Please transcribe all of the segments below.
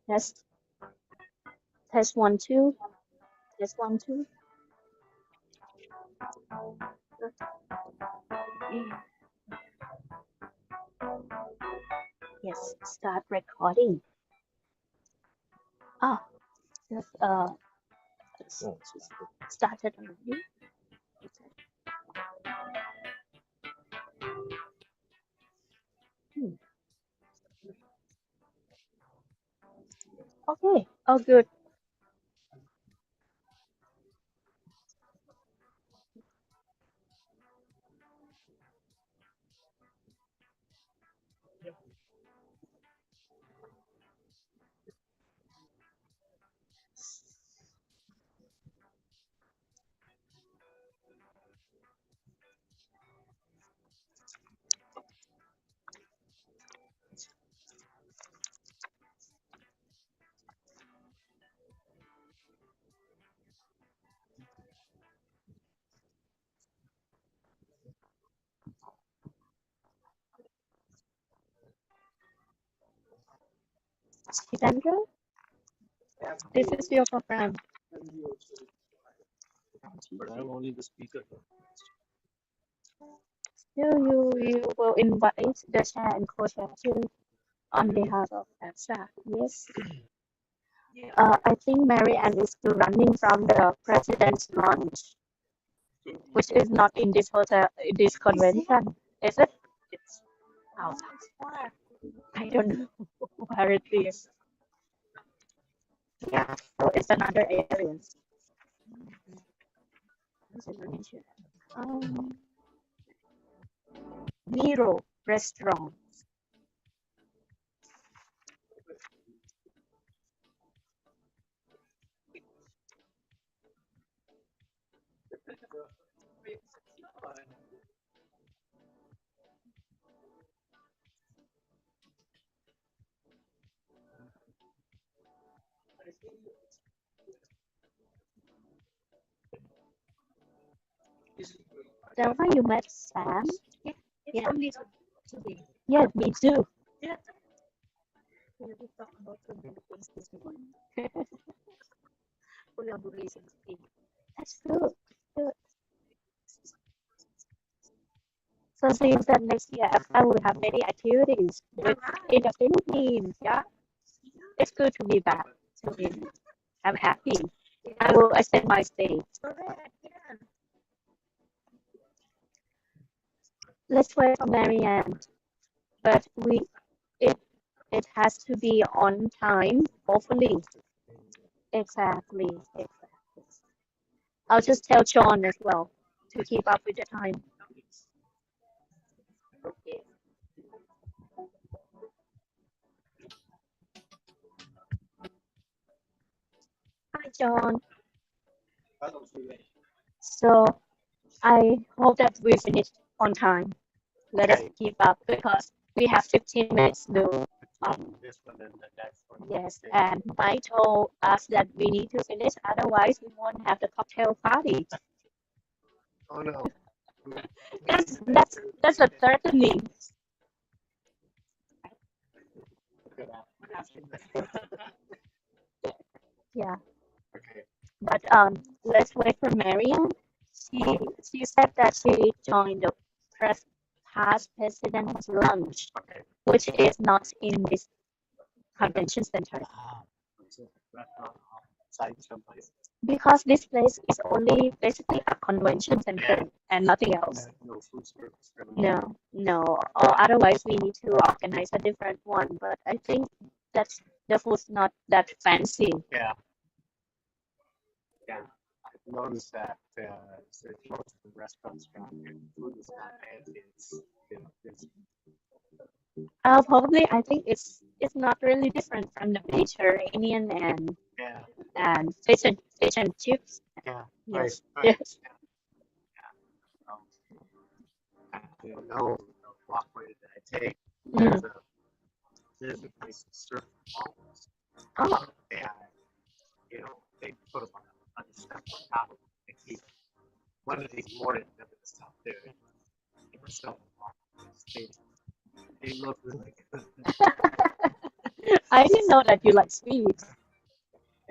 Test, test 1, 2, test 1, 2. Yes, start recording. Ah, just started already. Okay, oh good. Sandra, this is your program. But I'm only the speaker. You will invite the chair and co-chair too on behalf of APSA. Yes. I think Mary Ann is still running from the president's lunch, which is not in this hotel, in this convention. Is it? It's outside. I don't know where it is. Yeah, so it's another area. Um, Miro restaurant. Then why you met Sam? Yeah. Yeah, me too. That's good. Good. So seems that next year I will have many activities in the Philippines. Yeah, it's good to be back. I'm happy. I will extend my stay. Let's wait for Marianne, but it it has to be on time, hopefully. Exactly. I'll just tell John as well to keep up with the time. Hi, John. So I hope that we finish on time. Let us keep up because we have 15 minutes to. This one and the next one. Yes, and Mike told us that we need to finish, otherwise we won't have the cocktail party. Oh no. That's a threatening. Yeah. Okay. But let's wait for Marianne. She said that she joined the past president's lunch, Okay. which is not in this convention center. because this place is only basically a convention center and nothing else. No food service. No. Or otherwise we need to organize a different one. But I think that's the food's not that fancy. Yeah. Yeah. I've noticed that so most of the restaurants around here, the food is not fancy. It's Probably I think it's not really different from the Mediterranean yeah, and fish and chips. yeah, right, Yes. right. Yes. Um, I don't know the walkway that I take. Mm. There's a place to serve olives. Oh, And they put them on the step on top of them. They keep one of these mornings them in the stuff there. They were selling olives. They look really good. I didn't know that you like sweets.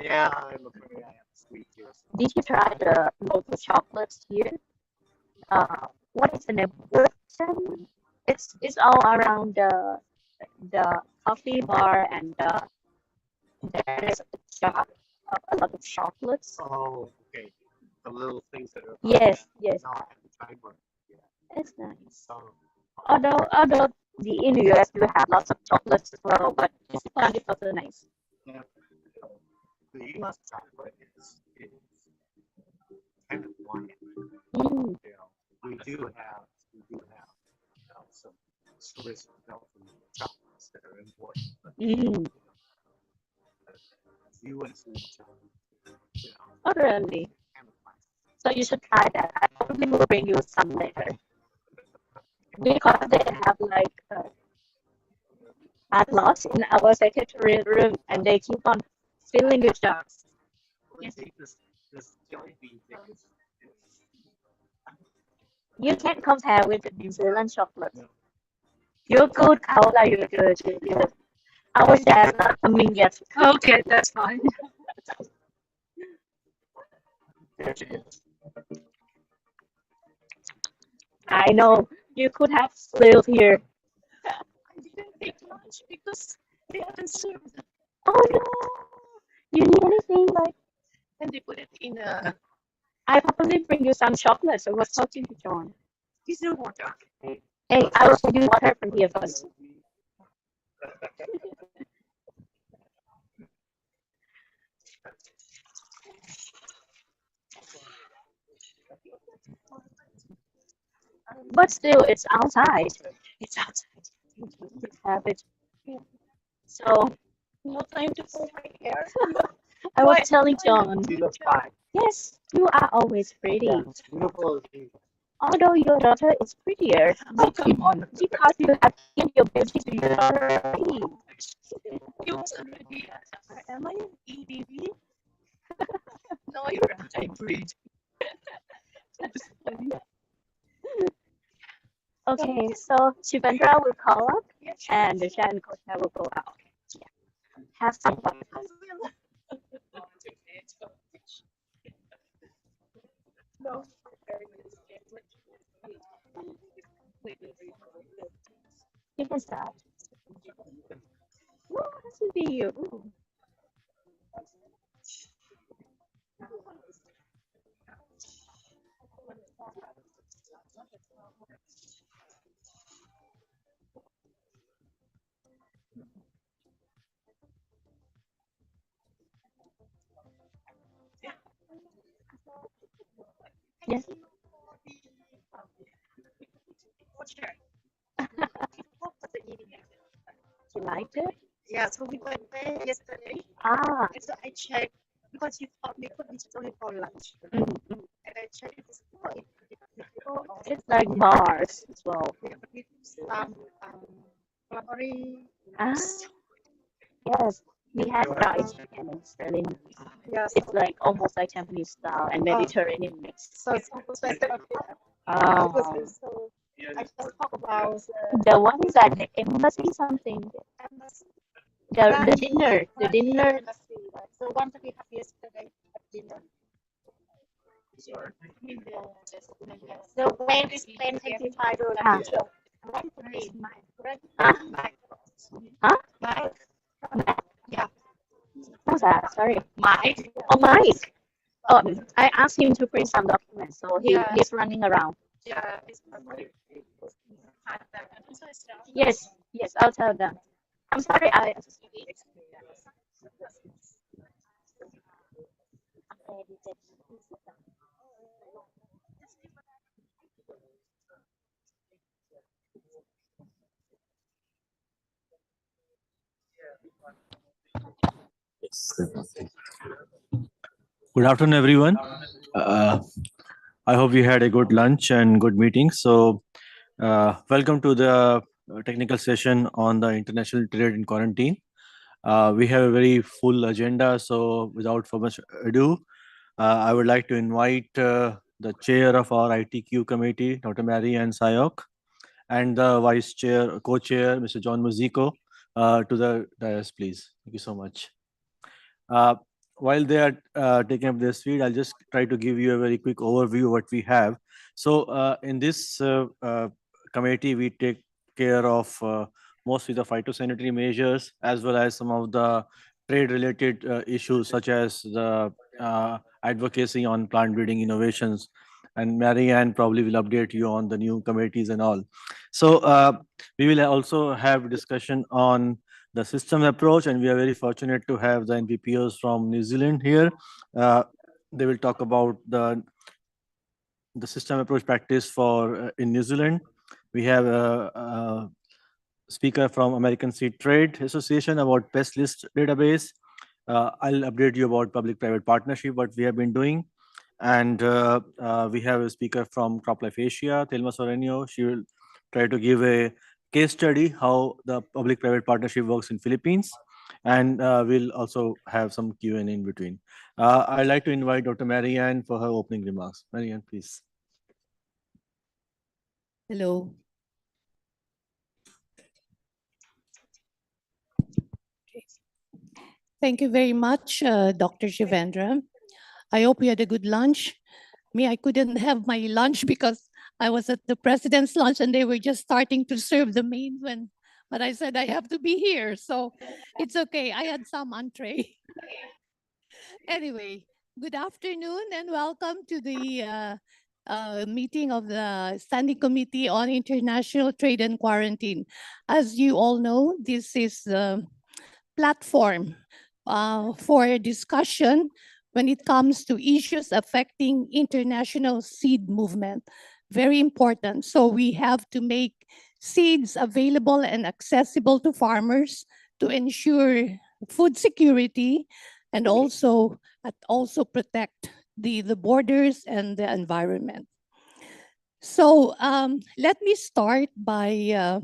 Yeah, I'm afraid I have a sweet tooth. Did you try the local chocolates here? What is the name? Wilton? It's all around the coffee bar and there is a shop, a lot of chocolates. Oh, okay. The little things that are. Yes, yes, No, I haven't tried one. Yeah. it's nice. So, Although in the US you have lots of chocolates as well, but this one is also nice. yeah. The U.S. chocolate is kind of bland. Mm, We do have some Swiss Belgian chocolates that are important, but mm. U.S. chocolate, Oh, really? kind of like So you should try that. I probably will bring you some later because they have like a lot in our secretary room and they keep on filling the jars. I think this jelly bean thing is You can't compare with the New Zealand chocolate. You're good, Paula. You're good. You're good. Our dad's not coming yet. Okay, that's fine. there it is. I know you could have lived here. I didn't take lunch because they haven't served Oh no! You need anything like? and they put it in a I probably bring you some chocolates. I was talking to John. diesel water. Hey, I will give you water from here first. But still, it's outside. It's outside. You have it. So No time to pull my hair. I was telling John, She looks fine. yes, you are always pretty. Yeah, it's beautiful. Although your daughter is prettier Oh, come on. because you have given your beauty to your daughter already. You was already am I EDV? No, you're anti-breed. That's funny. Okay, so Shivendra will call up Yes. and the Shan and Kosha will go out. Have some fun. No. You can start. What has to be you? Yes, you liked it? Yeah, so we went there yesterday. Ah, And so I checked because you thought we could eat only for lunch. mm, And I checked it before it's like bars as well. we have some strawberry. Ah, yes, we had fried chicken. It's really nice. Yes. It's like almost like Japanese style and Mediterranean mix. So it's almost like Ah, so I just talk about the one is at the embassy something. embassy. The dinner, the dinner. Embassy, right? So one that we had yesterday at dinner. Sorry. So when is when $25? Ah. Right? Is mine, correct? Ah. Mine. Huh? Mine. Yeah. What's that? Sorry. Mine. Oh, Mike. I asked him to print some documents, so he's running around. Yeah. Yes, I'll tell them. I'm sorry, Good afternoon, everyone. Uh, I hope you had a good lunch and good meeting. So, welcome to the technical session on the international trade in quarantine. We have a very full agenda. So, without so much ado, I would like to invite the chair of our ITQ committee, Dr. Mary Ann Sayok, and the vice chair, co-chair, Mr. John Muziko, to the dais, please. Thank you so much. Uh, while they are taking up their speed, I'll just try to give you a very quick overview of what we have. So in this committee, we take care of mostly the phytosanitary measures as well as some of the trade-related issues such as the advocacy on plant breeding innovations. And Mary Ann probably will update you on the new committees and all. So we will also have discussion on the system approach, and we are very fortunate to have the NPPOs from New Zealand here. They will talk about the system approach practice for in New Zealand. We have a speaker from American Seed Trade Association about pest list database. I'll update you about public-private partnership, what we have been doing. And we have a speaker from CropLife Asia, Thelma Sorenio. She will try to give a case study how the public-private partnership works in Philippines. And we'll also have some Q&A in between. I'd like to invite Dr. Marianne for her opening remarks. Marianne, please. Hello. Thank you very much, Dr. Shivendra. I hope you had a good lunch. Me, I couldn't have my lunch because I was at the president's lunch and they were just starting to serve the main one. But I said I have to be here, so it's okay. I had some entree. Anyway, good afternoon and welcome to the meeting of the Standing Committee on International Trade and Quarantine. As you all know, this is the platform for discussion when it comes to issues affecting international seed movement. Very important. So we have to make seeds available and accessible to farmers to ensure food security and also protect the borders and the environment. So let me start by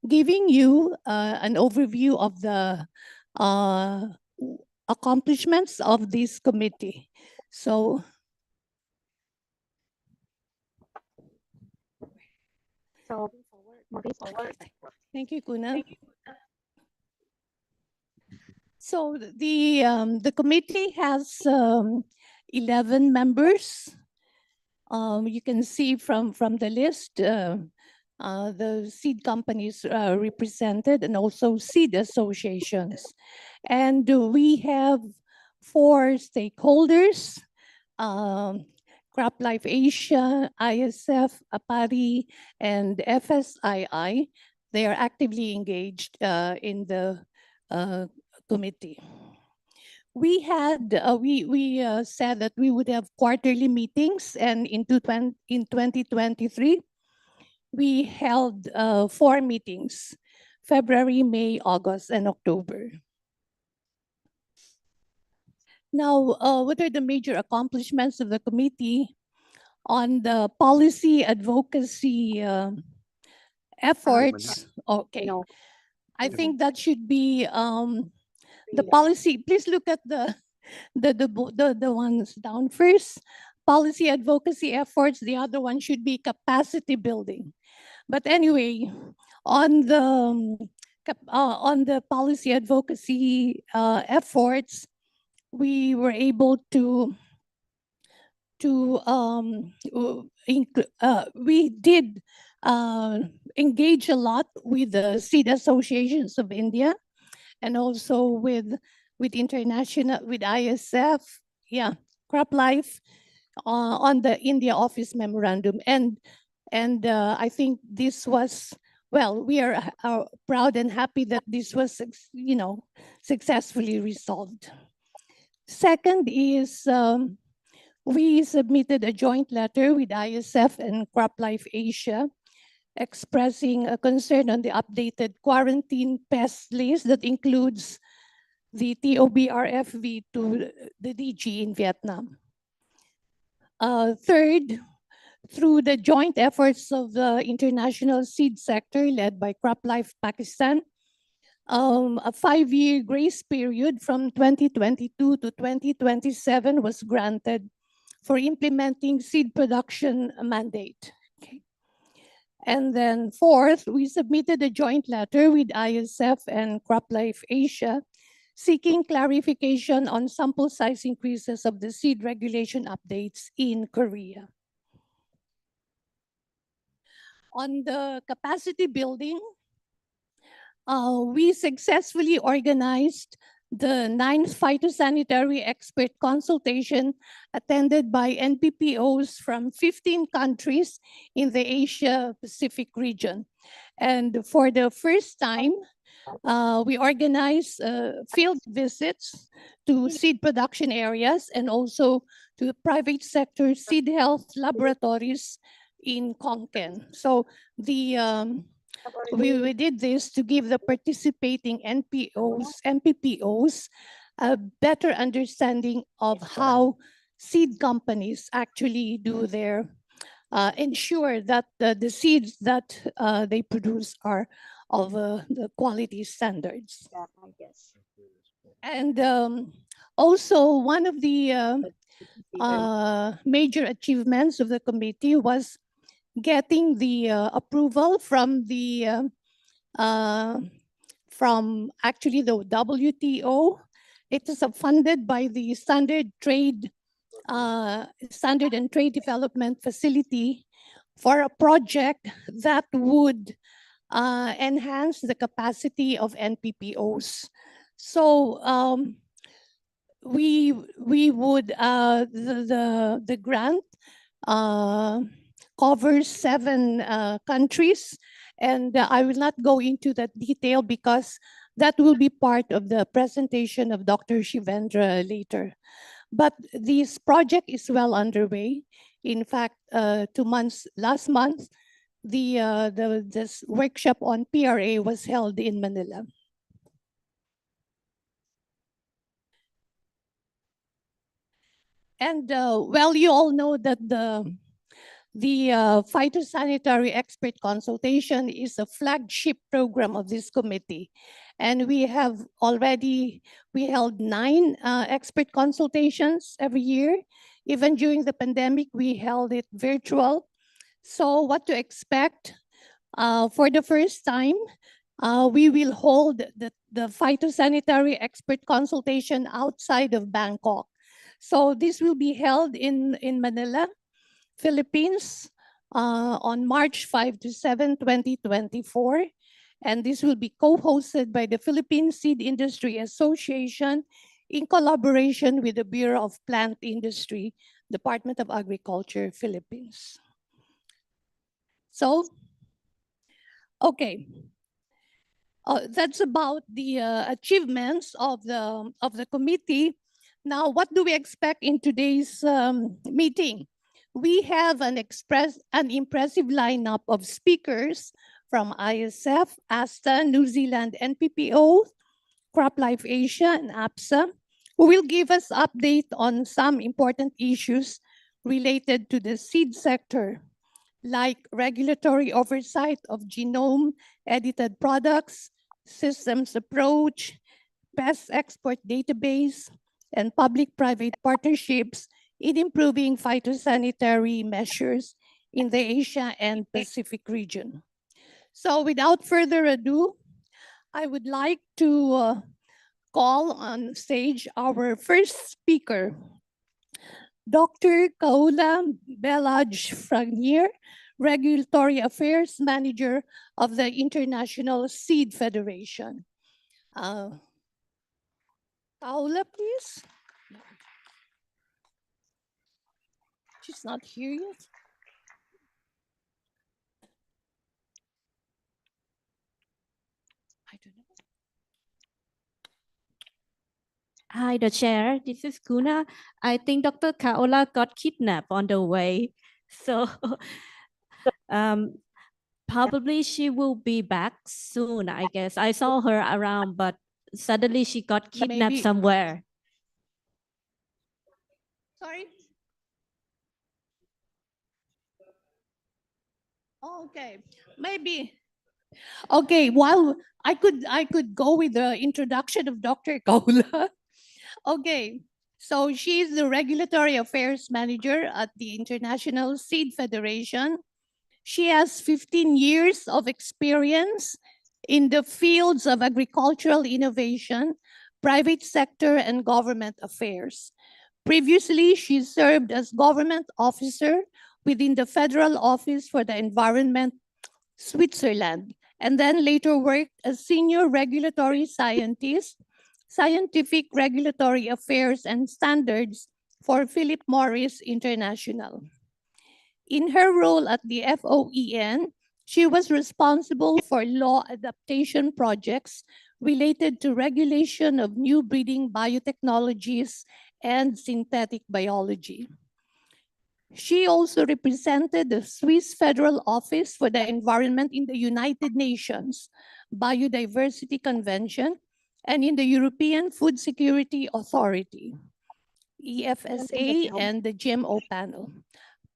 giving you an overview of the accomplishments of this committee. So moving forward. thank you, Kuna. So the committee has 11 members. You can see from the list the seed companies represented and also seed associations. And we have 4 stakeholders, CropLife Asia, ISF, APARI, and FSII. They are actively engaged in the committee. We had we said that we would have quarterly meetings, and in 2023 we held 4 meetings: February, May, August, and October. Now, what are the major accomplishments of the committee on the policy advocacy efforts? Okay, I think that should be the policy. Please look at the ones down first. Policy advocacy efforts. The other one should be capacity building. But anyway, on the policy advocacy efforts, we were able to we did engage a lot with the seed associations of India and also with international, with ISF, yeah, CropLife on the India office memorandum. And I think this was, well, we are proud and happy that this was, successfully resolved. Second is we submitted a joint letter with ISF and CropLife Asia expressing a concern on the updated quarantine pest list that includes the TOBRFV to the DG in Vietnam. Third, through the joint efforts of the international seed sector led by CropLife Pakistan, a 5-year grace period from 2022 to 2027 was granted for implementing seed production mandate. Okay. And then fourth, we submitted a joint letter with ISF and CropLife Asia seeking clarification on sample size increases of the seed regulation updates in Korea. On the capacity building, we successfully organized the 9th phytosanitary expert consultation attended by NPPOs from 15 countries in the Asia-Pacific region. And for the first time, we organized field visits to seed production areas and also to private sector seed health laboratories in Konkan. So we did this to give the participating NPPOs a better understanding of how seed companies actually do their ensure that the seeds that they produce are of the quality standards. Yeah, I guess. And also one of the major achievements of the committee was getting the approval from the from actually the WTO. It is funded by the Standard and Trade Development Facility for a project that would enhance the capacity of NPPOs. So we would the grant covers 7 countries, and I will not go into that detail because that will be part of the presentation of Dr. Shivendra later. But this project is well underway. In fact, last month, this workshop on PRA was held in Manila. And well, you all know that the phytosanitary expert consultation is a flagship program of this committee. And we held 9 expert consultations every year. Even during the pandemic, we held it virtual. So what to expect? For the first time, we will hold the phytosanitary expert consultation outside of Bangkok. So this will be held in Manila, Philippines, on March 5 to 7, 2024. And this will be co-hosted by the Philippine Seed Industry Association in collaboration with the Bureau of Plant Industry, Department of Agriculture, Philippines. So, okay. That's about the achievements of the committee. Now, what do we expect in today's meeting? We have an impressive lineup of speakers from ISF, ASTA, New Zealand NPPO, CropLife Asia, and APSA, who will give us update on some important issues related to the seed sector, like regulatory oversight of genome edited products, systems approach, pest export database, and public-private partnerships in improving phytosanitary measures in the Asia and Pacific region. So without further ado, I would like to call on stage our first speaker, Dr. Kaula Belaj Franier, Regulatory Affairs Manager of the International Seed Federation. Kaula, please. She's not here yet. I don't know. Hi, the chair. This is Kuna. I think Dr. Kaola got kidnapped on the way. So probably she will be back soon, I guess. I saw her around, but suddenly she got kidnapped Maybe. somewhere. Sorry. Okay, maybe. Okay, while I could go with the introduction of Dr. Kaula. Okay, so she's the Regulatory Affairs Manager at the International Seed Federation. She has 15 years of experience in the fields of agricultural innovation, private sector, and government affairs. Previously, she served as government officer within the Federal Office for the Environment, Switzerland, and then later worked as senior regulatory scientist, scientific regulatory affairs and standards for Philip Morris International. In her role at the FOEN, she was responsible for law adaptation projects related to regulation of new breeding biotechnologies and synthetic biology. She also represented the Swiss Federal Office for the Environment in the United Nations Biodiversity Convention and in the European Food Security Authority, EFSA, and the GMO panel.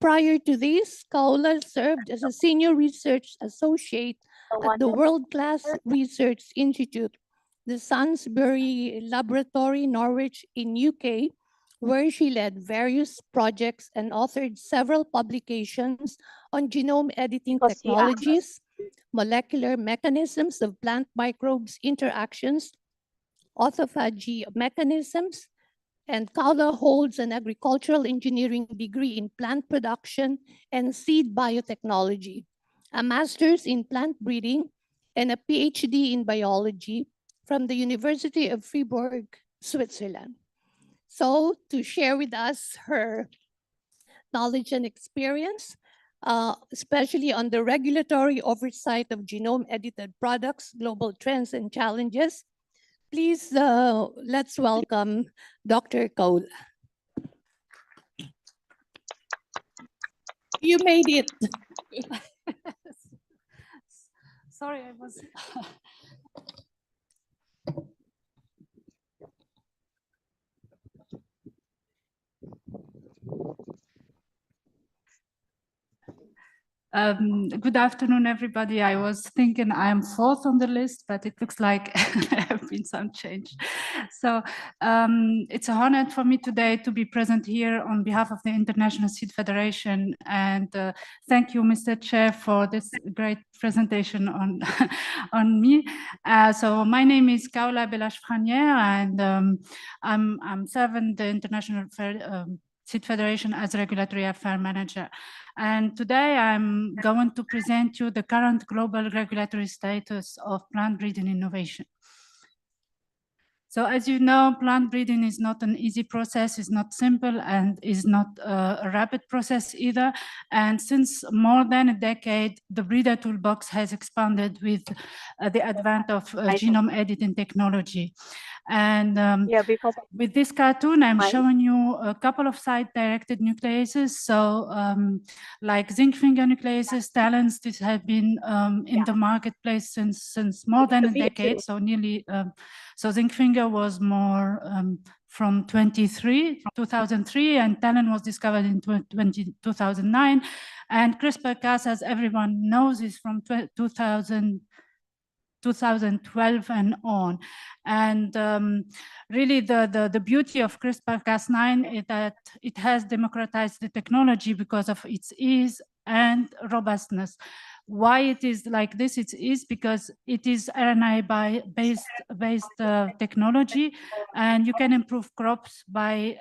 Prior to this, Kaola served as a senior research associate at the World-Class Research Institute, the Sainsbury Laboratory, Norwich in UK, where she led various projects and authored several publications on genome editing technologies, molecular mechanisms of plant microbes interactions, autophagy mechanisms, and Kaola holds an agricultural engineering degree in plant production and seed biotechnology, a master's in plant breeding, and a PhD in biology from the University of Fribourg, Switzerland. So to share with us her knowledge and experience, especially on the regulatory oversight of genome-edited products, global trends and challenges, please, let's welcome Dr. Kaola. You made it. Sorry, I was. Good afternoon, everybody. I was thinking I'm fourth on the list, but it looks like there have been some change. So it's an honor for me today to be present here on behalf of the International Seed Federation. And thank you, Mr. Chair, for this great presentation on, on me. So my name is Kaola Belash-Franière, and I'm serving the International Seed Federation as Regulatory Affairs Manager. And today I'm going to present you the current global regulatory status of plant breeding innovation. So as you know, plant breeding is not an easy process, it's not simple, and is not a rapid process either. And since more than a decade, the breeder toolbox has expanded with the advent of genome editing technology. And with this cartoon, I'm showing you a couple of site-directed nucleases. So like zinc finger nucleases, talents, this have been in the marketplace since more than a decade, so nearly, so zinc finger was more from 2003, and talent was discovered in 2009. And CRISPR-Cas, as everyone knows, is from 2012 and on. And really the beauty of CRISPR-Cas9 is that it has democratized the technology because of its ease and robustness. Why it is like this? It is because it is RNA-based technology, and you can improve crops by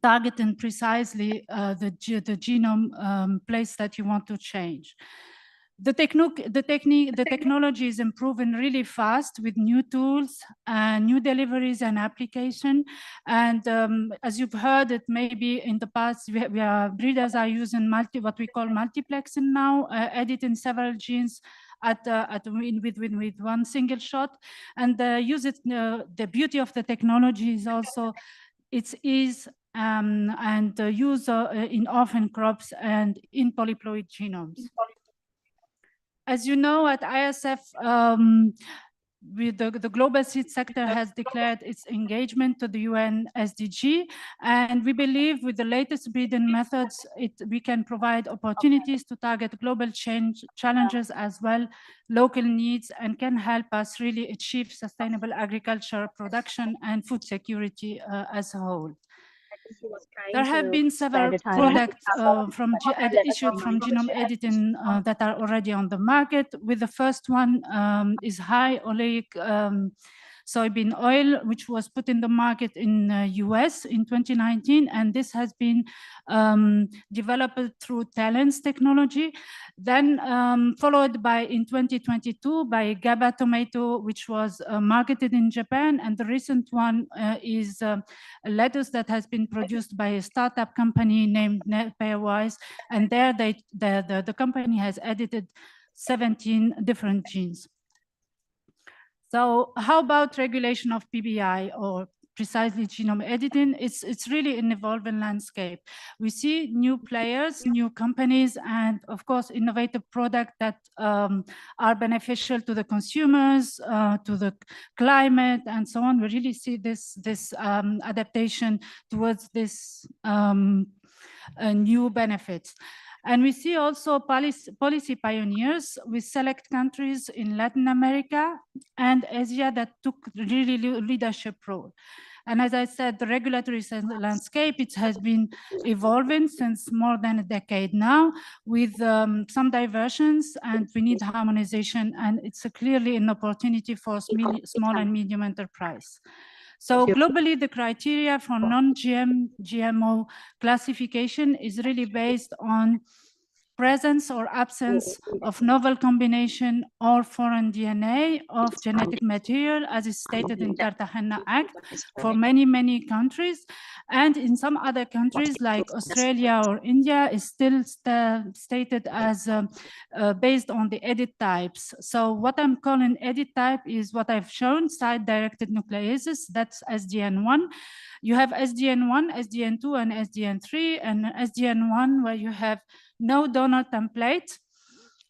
targeting precisely the genome place that you want to change. The technology is improving really fast with new tools, new deliveries and application. And as you've heard, it maybe in the past, breeders are using what we call multiplexing now, editing several genes with one single shot. And the beauty of the technology is also its ease and use in orphan crops and in polyploid genomes. As you know, at ISF, the global seed sector has declared its engagement to the UN SDG, and we believe with the latest breeding methods, we can provide opportunities to target global challenges as well, local needs, and can help us really achieve sustainable agriculture production and food security as a whole. There have been several products issued from genome editing that are already on the market. With the first one is high oleic soybean oil, which was put in the market in US in 2019, and this has been developed through Talent's technology. Then followed by in 2022 by GABA tomato, which was marketed in Japan, and the recent one is a lettuce that has been produced by a startup company named Pairwise, and there the company has edited 17 different genes. So how about regulation of PBI, or precisely genome editing? It's really an evolving landscape. We see new players, new companies, and of course, innovative products that are beneficial to the consumers, to the climate, and so on. We really see this adaptation towards this new benefits. And we see also policy pioneers with select countries in Latin America and Asia that took really leadership role. And as I said, the regulatory landscape, it has been evolving since more than a decade now with some diversions, and we need harmonization, and it's clearly an opportunity for small and medium enterprise. So globally, the criteria for non-GMO classification is really based on presence or absence of novel combination or foreign DNA of genetic material, as is stated in Cartagena Act for many, many countries. And in some other countries like Australia or India is still stated as based on the edit types. So what I'm calling edit type is what I've shown, site-directed nucleases, that's SDN1. You have SDN1, SDN2, and SDN3, and SDN1 where you have no donor template,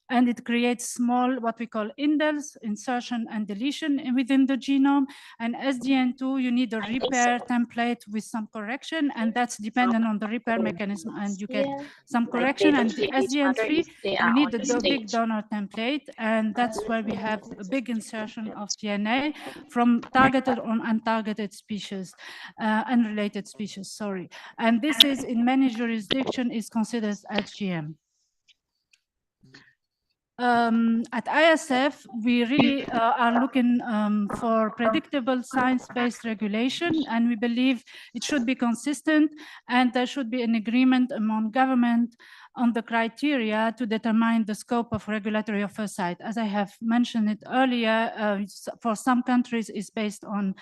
and it creates small, what we call indels, insertion and deletion within the genome. And SDN2, you need a repair template with some correction, and that's dependent on the repair mechanism, and you get some correction. And the SDN3, you need a big donor template, and that's where we have a big insertion of DNA from targeted or untargeted species, unrelated species, sorry. And this is, in many jurisdictions, is considered as GM. At ISF, we really are looking for predictable science-based regulation, and we believe it should be consistent, and there should be an agreement among government on the criteria to determine the scope of regulatory oversight. As I have mentioned it earlier, for some countries it's based on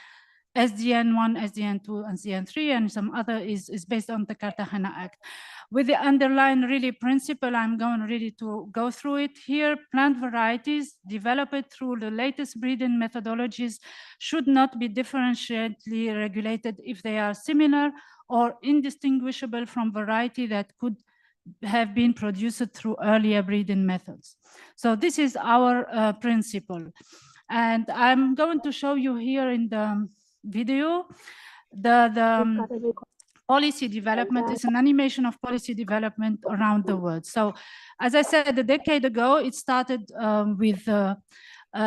SDN1, SDN2, and SDN3, and some other is based on the Cartagena Act. With the underlying really principle, I'm going really to go through it here. Plant varieties developed through the latest breeding methodologies should not be differentially regulated if they are similar or indistinguishable from variety that could have been produced through earlier breeding methods. So this is our principle. And I'm going to show you here in the video the policy development. Is an animation of policy development around the world. So as I said, a decade ago, it started with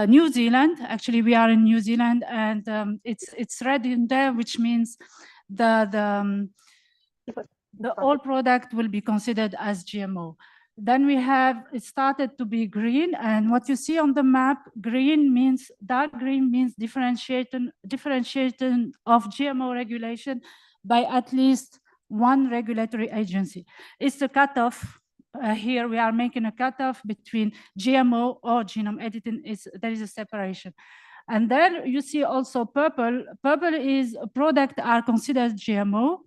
New Zealand. Actually, we are in New Zealand, and it's red in there, which means the all product will be considered as GMO. Then we have, it started to be green, and what you see on the map, green means, dark green means differentiation of GMO regulation by at least one regulatory agency. It's the cutoff here we are making a cutoff between GMO or genome editing. There is a separation. And then you see also purple. Purple is products are considered GMO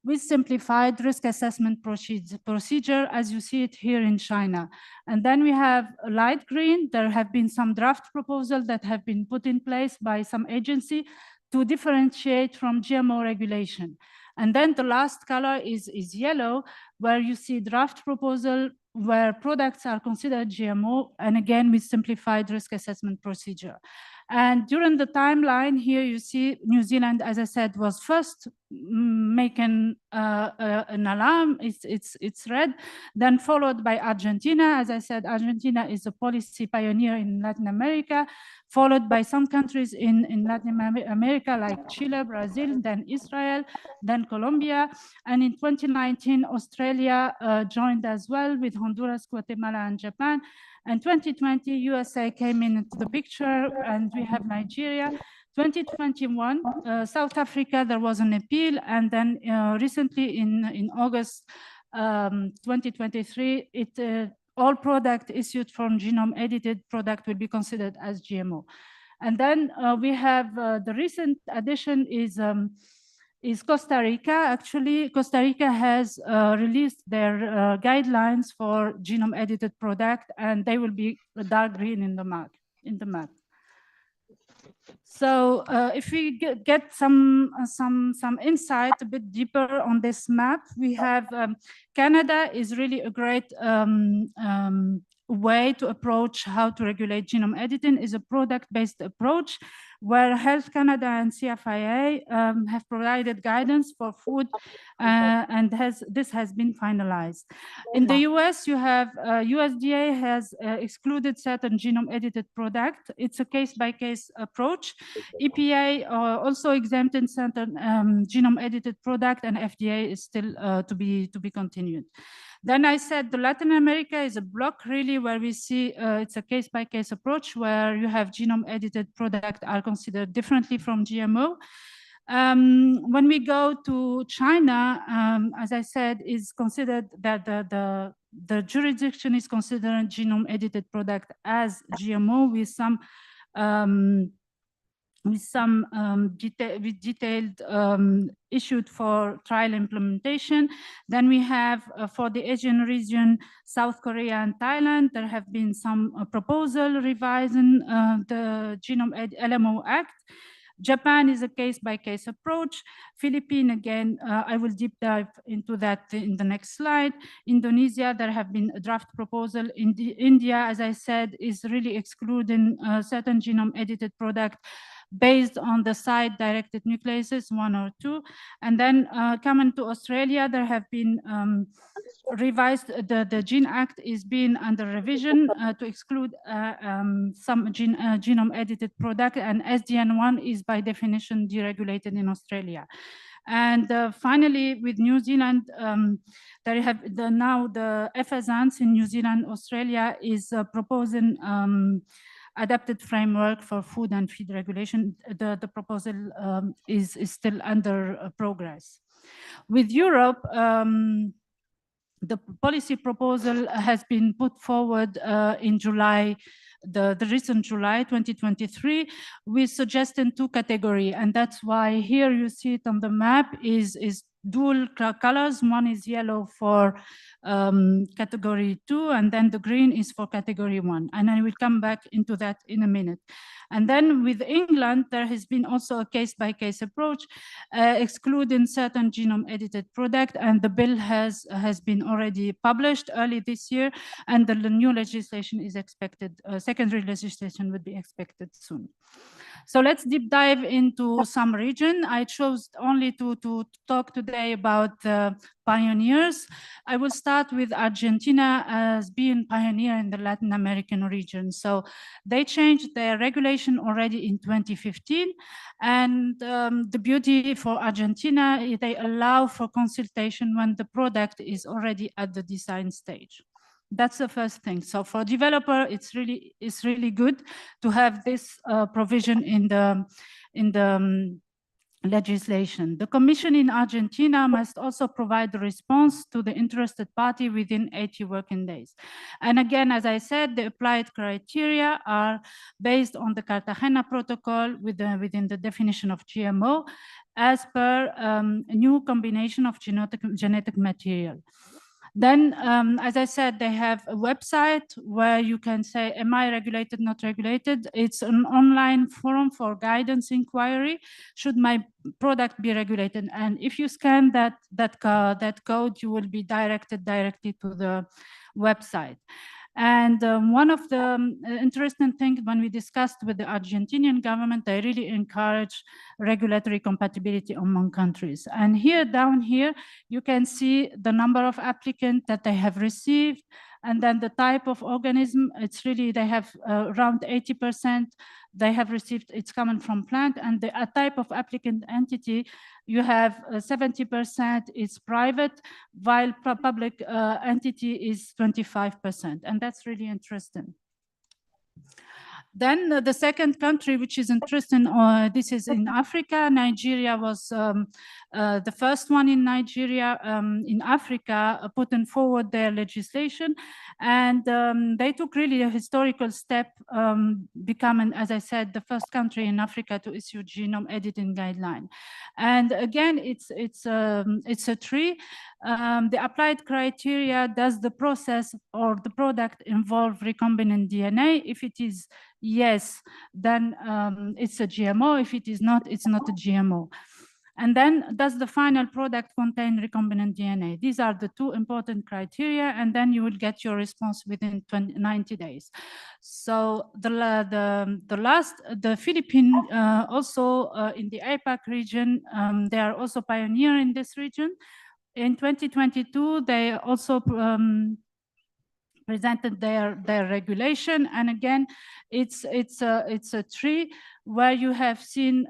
with simplified risk assessment procedure, as you see it here in China. And then we have light green. There have been some draft proposals that have been put in place by some agency to differentiate from GMO regulation. And then the last color is yellow, where you see draft proposal where products are considered GMO, and again with simplified risk assessment procedure. And during the timeline here, you see New Zealand, as I said, was first making an alarm. It's red, then followed by Argentina. As I said, Argentina is a policy pioneer in Latin America, followed by some countries in Latin America like Chile, Brazil, then Israel, then Colombia. And in 2019, Australia joined as well with Honduras, Guatemala, and Japan. And 2020, USA came into the picture, and we have Nigeria. 2021, South Africa, there was an appeal, and then recently in August 2023, all product issued from genome edited product will be considered as GMO. And then we have the recent addition is Costa Rica. Actually, Costa Rica has released their guidelines for genome edited product, and they will be dark green in the map. So if we get some insight a bit deeper on this map, we have Canada is really a great way to approach how to regulate genome editing. Is a product-based approach where Health Canada and CFIA have provided guidance for food, and this has been finalized. In the US, you have USDA has excluded certain genome-edited product. It's a case-by-case approach. EPA also exempted certain genome-edited product, and FDA is still to be continued. Then I said the Latin America is a block really where we see it's a case-by-case approach where you have genome-edited products are considered differently from GMO. When we go to China, as I said, is considered that the jurisdiction is considering genome-edited product as GMO with some detailed issued for trial implementation. Then we have for the Asian region, South Korea and Thailand, there have been some proposal revising the Genome LMO Act. Japan is a case-by-case approach. Philippines, again, I will deep dive into that in the next slide. Indonesia, there have been a draft proposal. India, as I said, is really excluding certain genome-edited product based on the site-directed nucleases, 1 or 2. And then coming to Australia, there have been revised, the Gene Act is being under revision to exclude some genome-edited product, and SDN1 is by definition deregulated in Australia. And finally, with New Zealand, there have now the FSANS in New Zealand, Australia is proposing adapted framework for food and feed regulation. The proposal is still under progress. With Europe, the policy proposal has been put forward in July, the recent July 2023, with suggesting 2 categories. And that's why here you see it on the map is dual colors. One is yellow for category 2, and then the green is for category 1. And I will come back into that in a minute. And then with England, there has been also a case-by-case approach, excluding certain genome-edited product, and the bill has been already published early this year, and the new legislation is expected, secondary legislation would be expected soon. So let's deep dive into some region. I chose only to talk today about the pioneers. I will start with Argentina as being pioneer in the Latin American region. So they changed their regulation already in 2015. And the beauty for Argentina is they allow for consultation when the product is already at the design stage. That's the first thing. So for developer, it's really good to have this provision in the legislation. The Commission in Argentina must also provide a response to the interested party within 80 working days. And again, as I said, the applied criteria are based on the Cartagena Protocol within the definition of GMO as per a new combination of genetic material. Then, as I said, they have a website where you can say, am I regulated, not regulated? It's an online forum for guidance inquiry. Should my product be regulated? And if you scan that code, you will be directed directly to the website. And one of the interesting things when we discussed with the Argentinian government, they really encourage regulatory compatibility among countries. And here, down here, you can see the number of applicants that they have received, and then the type of organism. It's really, they have around 80% they have received, it's coming from plant, and the type of applicant entity, you have 70% is private, while public entity is 25%, and that's really interesting. Then the second country, which is interesting, this is in Africa. Nigeria was the first one in Nigeria, in Africa, putting forward their legislation. And they took really a historical step, becoming, as I said, the first country in Africa to issue genome editing guideline. And again, it's a tree. The applied criteria, does the process or the product involve recombinant DNA? If it is yes, then it's a GMO. If it is not, it's not a GMO. And then, does the final product contain recombinant DNA? These are the two important criteria, and then you will get your response within 90 days. So the Philippines also in the APAC region, they are also pioneer in this region. In 2022, they also presented their regulation, and again, it's a tree where you have seen.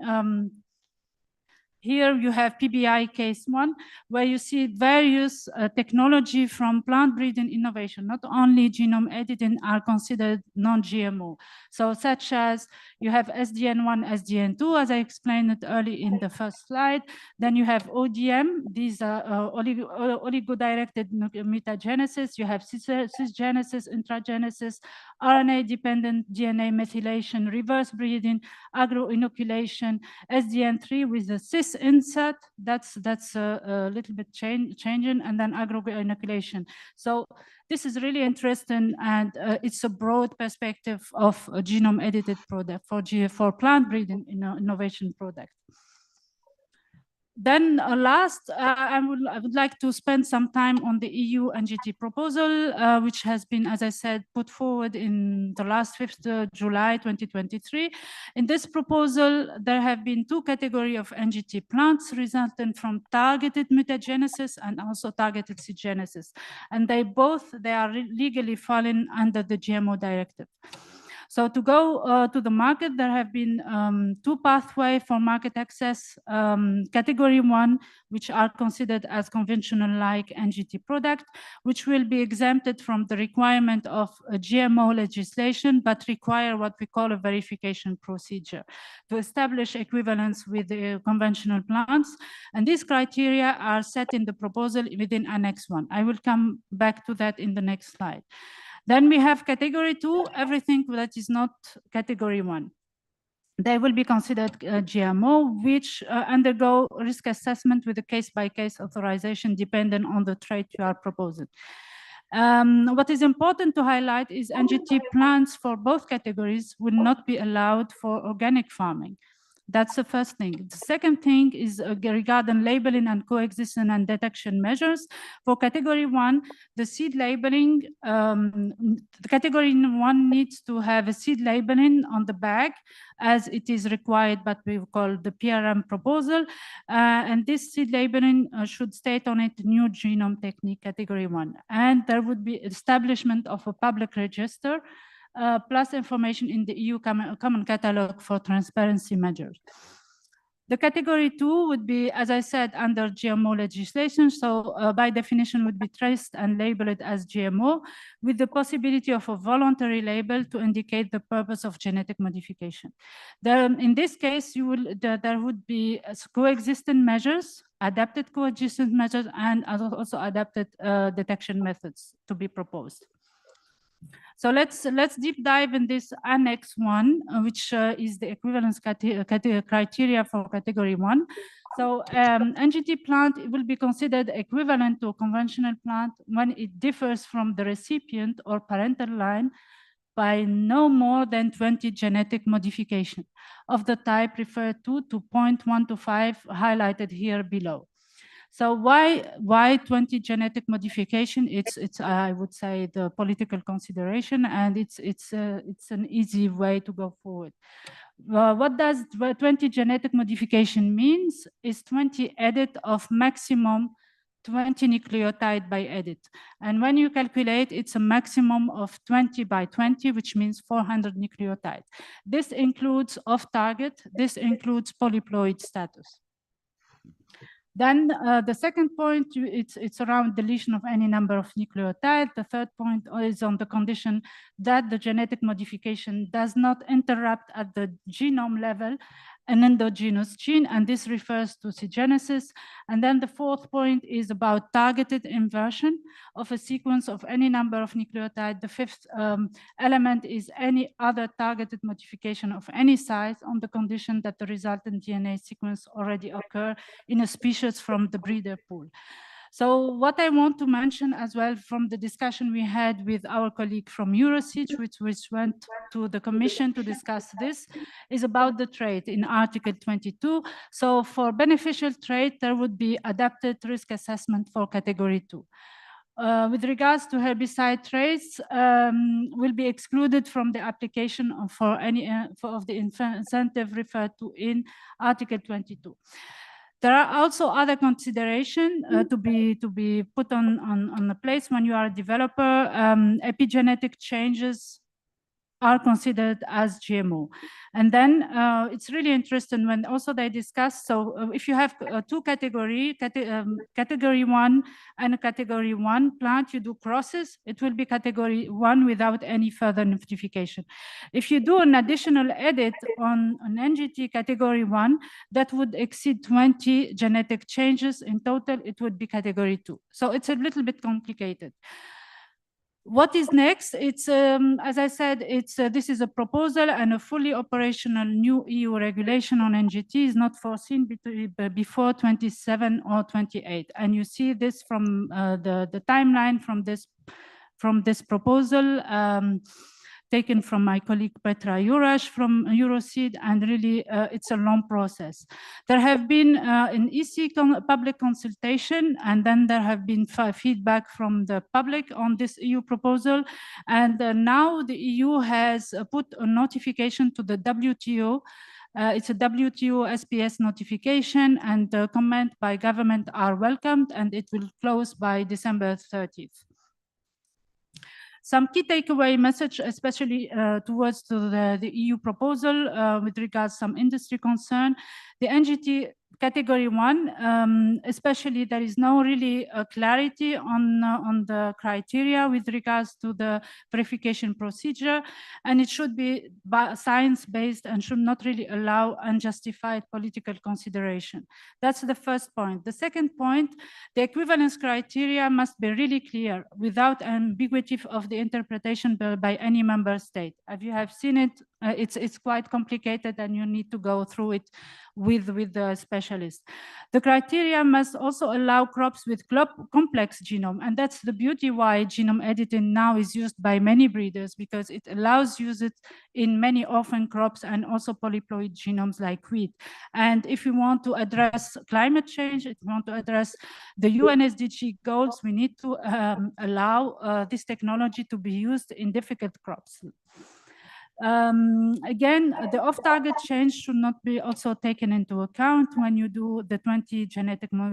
Here you have PBI case 1, where you see various technology from plant breeding innovation. Not only genome editing are considered non-GMO. So such as you have SDN1, SDN2, as I explained it early in the first slide. Then you have ODM, these are oligo-directed mutagenesis. You have cisgenesis, intragenesis, RNA-dependent DNA methylation, reverse breeding, agroinoculation, SDN3 with the cis insert, that's a little bit changing, and then agroinoculation. So this is really interesting, and it's a broad perspective of a genome edited product for plant breeding innovation product. Then last, I would like to spend some time on the EU NGT proposal, which has been, as I said, put forward in the last 5th July 2023. In this proposal, there have been 2 categories of NGT plants resulting from targeted mutagenesis and also targeted cisgenesis. And they are legally falling under the GMO directive. So to go to the market, there have been 2 pathways for market access. Category 1, which are considered as conventional like NGT product, which will be exempted from the requirement of a GMO legislation, but require what we call a verification procedure to establish equivalence with the conventional plants. And these criteria are set in the proposal within Annex 1. I will come back to that in the next slide. Then we have category 2, everything that is not category 1. They will be considered GMO, which undergo risk assessment with a case-by-case authorization depending on the trait you are proposing. What is important to highlight is NGT plants for both categories will not be allowed for organic farming. That's the first thing. The second thing is regarding labeling and coexistence and detection measures. For category 1, the seed labeling, the category 1 needs to have a seed labeling on the bag as it is required, but we call the PRM proposal. And this seed labeling should state on it new genome technique category 1. And there would be establishment of a public register plus information in the EU common catalog for transparency measures. The category 2 would be, as I said, under GMO legislation. So by definition would be traced and labeled as GMO with the possibility of a voluntary label to indicate the purpose of genetic modification. In this case, there would be coexistent measures, adapted coexistent measures, and also adapted detection methods to be proposed. So let's deep dive in this Annex 1, which is the equivalence criteria for category 1. So NGT plant will be considered equivalent to a conventional plant when it differs from the recipient or parental line by no more than 20 genetic modification of the type referred to 0.125 highlighted here below. So why 20 genetic modification? It's I would say the political consideration, and it's an easy way to go forward. What does 20 genetic modification means? Is 20 edit of maximum 20 nucleotide by edit. And when you calculate, it's a maximum of 20 by 20, which means 400 nucleotide. This includes off-target, this includes polyploid status. Then the second point, it's around deletion of any number of nucleotides. The third point is on the condition that the genetic modification does not interrupt at the genome level an endogenous gene, and this refers to C-genesis. And then the fourth point is about targeted inversion of a sequence of any number of nucleotides. The fifth element is any other targeted modification of any size on the condition that the resultant DNA sequence already occur in a species from the breeder pool. So what I want to mention as well from the discussion we had with our colleague from EuroSeach, which went to the Commission to discuss this, is about the trait in Article 22. So for beneficial trait, there would be adapted risk assessment for category 2. With regards to herbicide traits, will be excluded from the application for any of the incentive referred to in Article 22. There are also other considerations to be put on the place when you are a developer. Epigenetic changes are considered as GMO. And then it's really interesting when also they discuss, so if you have two category 1 and a category 1 plant, you do crosses, it will be category 1 without any further notification. If you do an additional edit on an NGT category 1, that would exceed 20 genetic changes. In total, it would be category 2. So it's a little bit complicated. What is next? It's, as I said, this is a proposal, and a fully operational new EU regulation on NGT is not foreseen before 27 or 28. And you see this from the timeline from this proposal, taken from my colleague Petra Jurash from EuroSeed, and really it's a long process. There have been an EC public consultation, and then there have been feedback from the public on this EU proposal. And now the EU has put a notification to the WTO. It's a WTO SPS notification, and the comment by government are welcomed, and it will close by December 30th. Some key takeaway message, especially towards the EU proposal with regards to some industry concern. The NGT category 1, especially there is no really clarity on the criteria with regards to the verification procedure, and it should be science-based and should not really allow unjustified political consideration. That's the first point. The second point, the equivalence criteria must be really clear without ambiguity of the interpretation by any member state. If you have seen it, it's quite complicated, and you need to go through it with the specialist. The criteria must also allow crops with complex genome, and that's the beauty why genome editing now is used by many breeders, because it allows use it in many orphan crops and also polyploid genomes like wheat. And if we want to address climate change, if we want to address the UN SDG goals, we need to allow this technology to be used in difficult crops. Again, the off-target change should not be also taken into account when you do the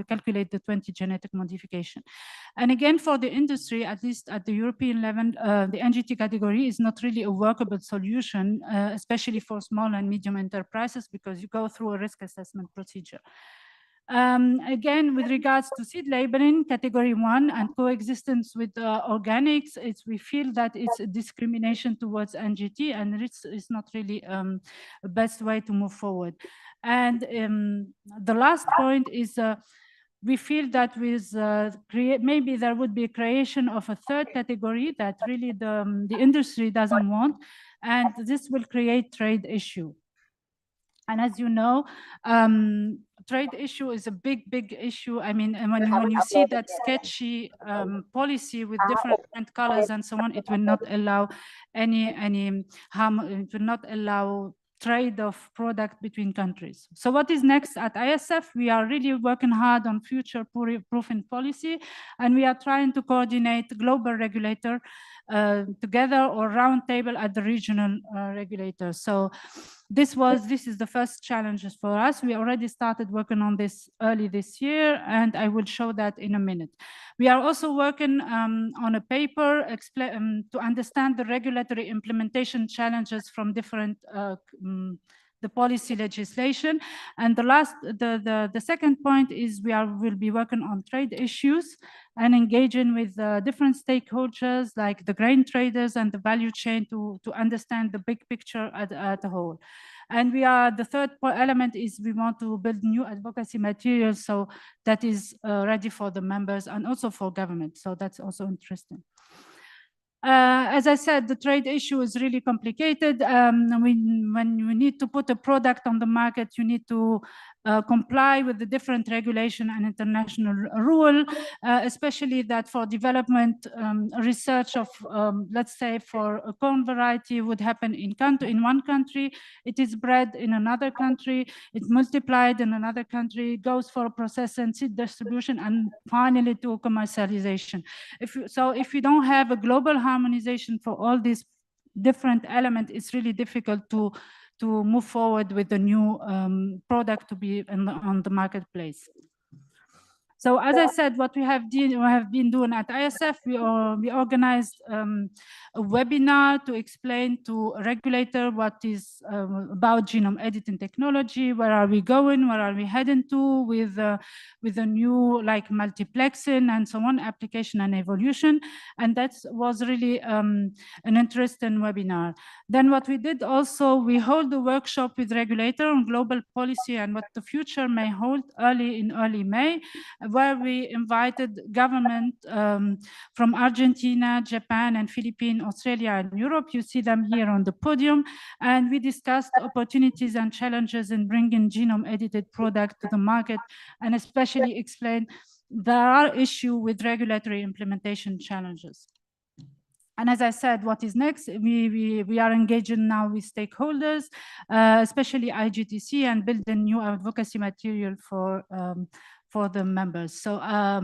calculate the 20 genetic modification. And again, for the industry, at least at the European level, the NGT category is not really a workable solution, especially for small and medium enterprises, because you go through a risk assessment procedure. Again, with regards to seed labeling, category 1 and coexistence with organics, we feel that it's a discrimination towards NGT, and it's not really a best way to move forward. And the last point is we feel that with maybe there would be a creation of a third category that really the industry doesn't want, and this will create trade issue. And as you know, trade issue is a big issue. I mean, and when you see that sketchy policy with different colors and so on, it will not allow any harm. It will not allow trade of product between countries. So what is next at ISF? We are really working hard on future-proofing policy, and we are trying to coordinate global regulator together or roundtable at the regional regulator. So this is the first challenges for us. We already started working on this early this year, and I will show that in a minute. We are also working on a paper to understand the regulatory implementation challenges from different the policy legislation. And the second point is will be working on trade issues and engaging with different stakeholders like the grain traders and the value chain to understand the big picture at a whole. And the third element is we want to build new advocacy materials, so that is ready for the members and also for government. So that's also interesting. As I said, the trade issue is really complicated. When you need to put a product on the market, you need to comply with the different regulation and international rule, especially that for development research of, let's say, for a corn variety would happen in one country, it is bred in another country, it's multiplied in another country, goes for process and seed distribution, and finally to commercialization. If you don't have a global harmonization for all these different elements, it's really difficult to move forward with the new product to be on the marketplace. So as I said, what we have been doing at ISF, we organized a webinar to explain to a regulator what is about genome editing technology, where are we going, where are we heading to with the new like multiplexing and so on, application and evolution. And that was really an interesting webinar. Then what we did also, we hold a workshop with regulator on global policy and what the future may hold in early May, where we invited government from Argentina, Japan, and Philippines, Australia, and Europe. You see them here on the podium. And we discussed opportunities and challenges in bringing genome-edited products to the market, and especially explain there are issues with regulatory implementation challenges. And as I said, what is next? We are engaging now with stakeholders, especially IGTC, and building new advocacy material for the members. So I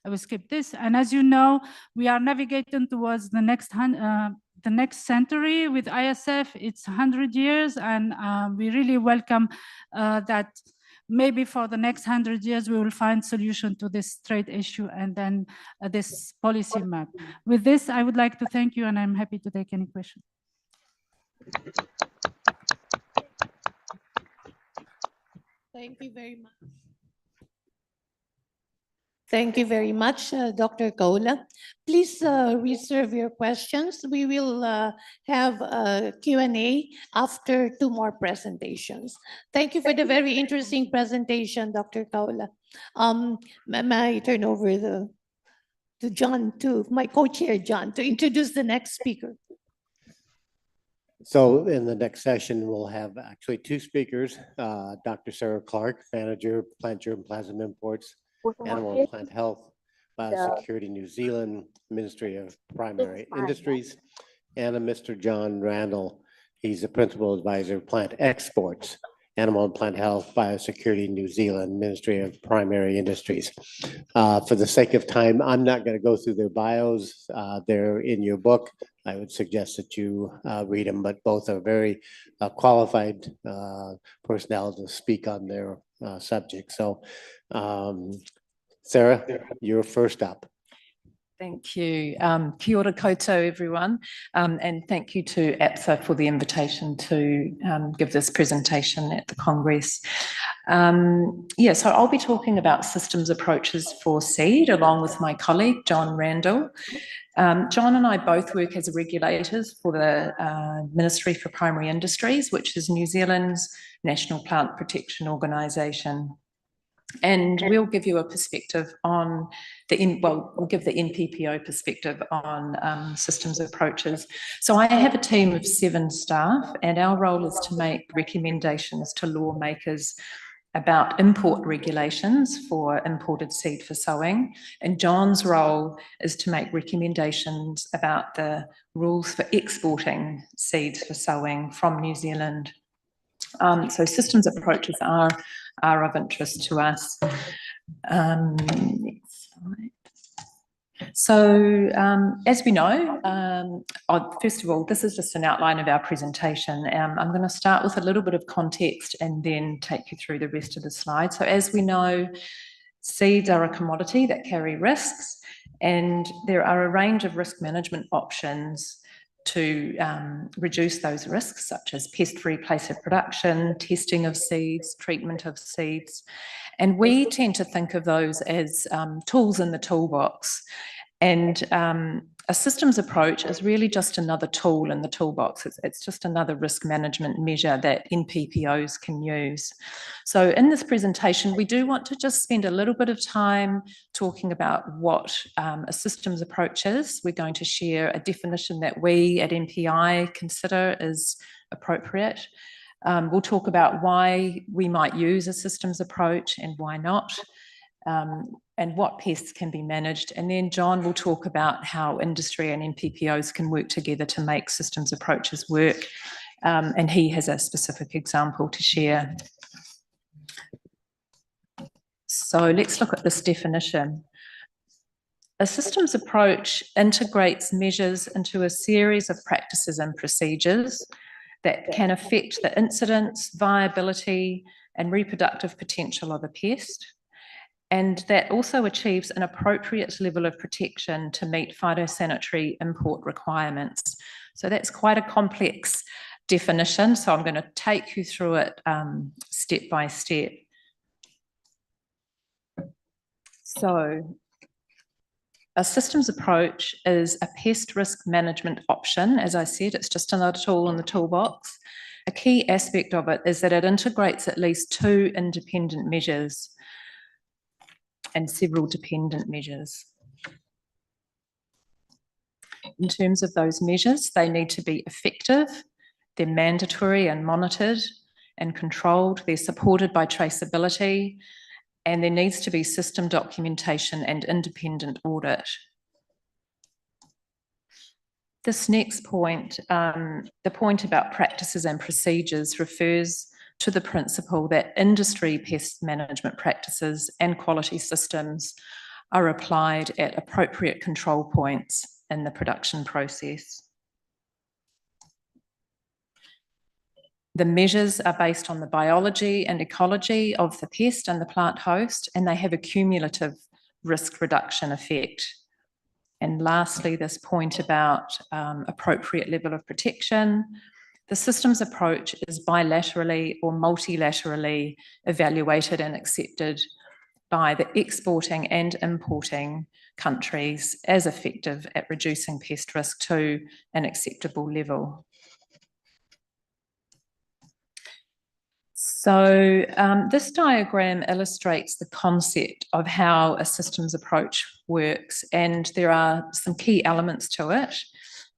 will skip this. And as you know, we are navigating towards the next century with ISF. It's 100 years, and we really welcome that maybe for the next 100 years, we will find solution to this trade issue and then this policy map. With this, I would like to thank you, and I'm happy to take any questions. Thank you very much. Thank you very much, Dr. Kaula. Please reserve your questions. We will have a Q&A after 2 more presentations. Thank you for the very interesting presentation, Dr. Kaula. May I turn over to John, to my co-chair, John, to introduce the next speaker. So in the next session, we'll have actually 2 speakers, Dr. Sarah Clark, Manager, Plant Germplasm Imports, Animal and Plant Health, Biosecurity New Zealand, Ministry of Primary Industries, and Mr. John Randall. He's the Principal Advisor of Plant Exports, Animal and Plant Health, Biosecurity New Zealand, Ministry of Primary Industries. For the sake of time, I'm not going to go through their bios. They're in your book. I would suggest that you read them, but both are very qualified personnel to speak on their subject. So, Sarah, you're first up. Thank you. Kia ora koutou, everyone. And thank you to APSA for the invitation to give this presentation at the Congress. Yeah, so I'll be talking about systems approaches for seed along with my colleague, John Randall. John and I both work as regulators for the Ministry for Primary Industries, which is New Zealand's National Plant Protection Organisation. And we'll give you a perspective on we'll give the NPPO perspective on systems approaches. So I have a team of 7 staff, and our role is to make recommendations to lawmakers about import regulations for imported seed for sowing. And John's role is to make recommendations about the rules for exporting seeds for sowing from New Zealand. So systems approaches are of interest to us. Next slide. So as we know, first of all, this is just an outline of our presentation. I'm going to start with a little bit of context and then take you through the rest of the slide. So as we know, seeds are a commodity that carry risks, and there are a range of risk management options to reduce those risks, such as pest-free place of production, testing of seeds, treatment of seeds. And we tend to think of those as tools in the toolbox. And a systems approach is really just another tool in the toolbox. It's just another risk management measure that NPPOs can use. So in this presentation, we do want to just spend a little bit of time talking about what a systems approach is. We're going to share a definition that we at NPI consider is appropriate. We'll talk about why we might use a systems approach and why not. And what pests can be managed. And then John will talk about how industry and NPPOs can work together to make systems approaches work. And he has a specific example to share. So let's look at this definition. A systems approach integrates measures into a series of practices and procedures that can affect the incidence, viability, and reproductive potential of a pest, and that also achieves an appropriate level of protection to meet phytosanitary import requirements. So that's quite a complex definition, so I'm going to take you through it step by step. So a systems approach is a pest risk management option. As I said, it's just another tool in the toolbox. A key aspect of it is that it integrates at least 2 independent measures and several dependent measures. In terms of those measures, they need to be effective, they're mandatory and monitored and controlled, they're supported by traceability, and there needs to be system documentation and independent audit. This next point, the point about practices and procedures, refers to the principle that industry pest management practices and quality systems are applied at appropriate control points in the production process. The measures are based on the biology and ecology of the pest and the plant host, and they have a cumulative risk reduction effect. And lastly, this point about appropriate level of protection. The systems approach is bilaterally or multilaterally evaluated and accepted by the exporting and importing countries as effective at reducing pest risk to an acceptable level. So this diagram illustrates the concept of how a systems approach works, and there are some key elements to it.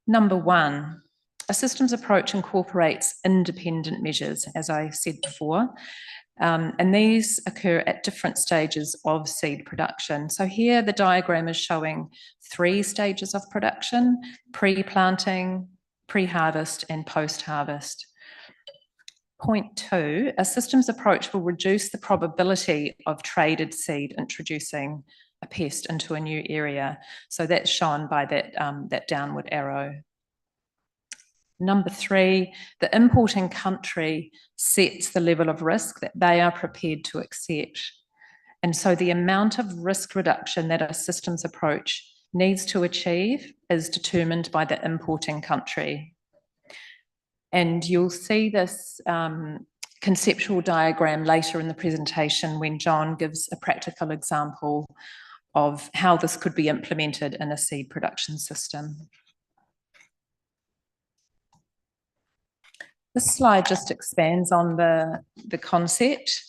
Number 1, a systems approach incorporates independent measures, as I said before, and these occur at different stages of seed production. So here the diagram is showing 3 stages of production: pre-planting, pre-harvest, and post-harvest. Point 2, a systems approach will reduce the probability of traded seed introducing a pest into a new area. So that's shown by that, that downward arrow. Number 3, the importing country sets the level of risk that they are prepared to accept. And so the amount of risk reduction that a systems approach needs to achieve is determined by the importing country. And you'll see this conceptual diagram later in the presentation when John gives a practical example of how this could be implemented in a seed production system. This slide just expands on the concept.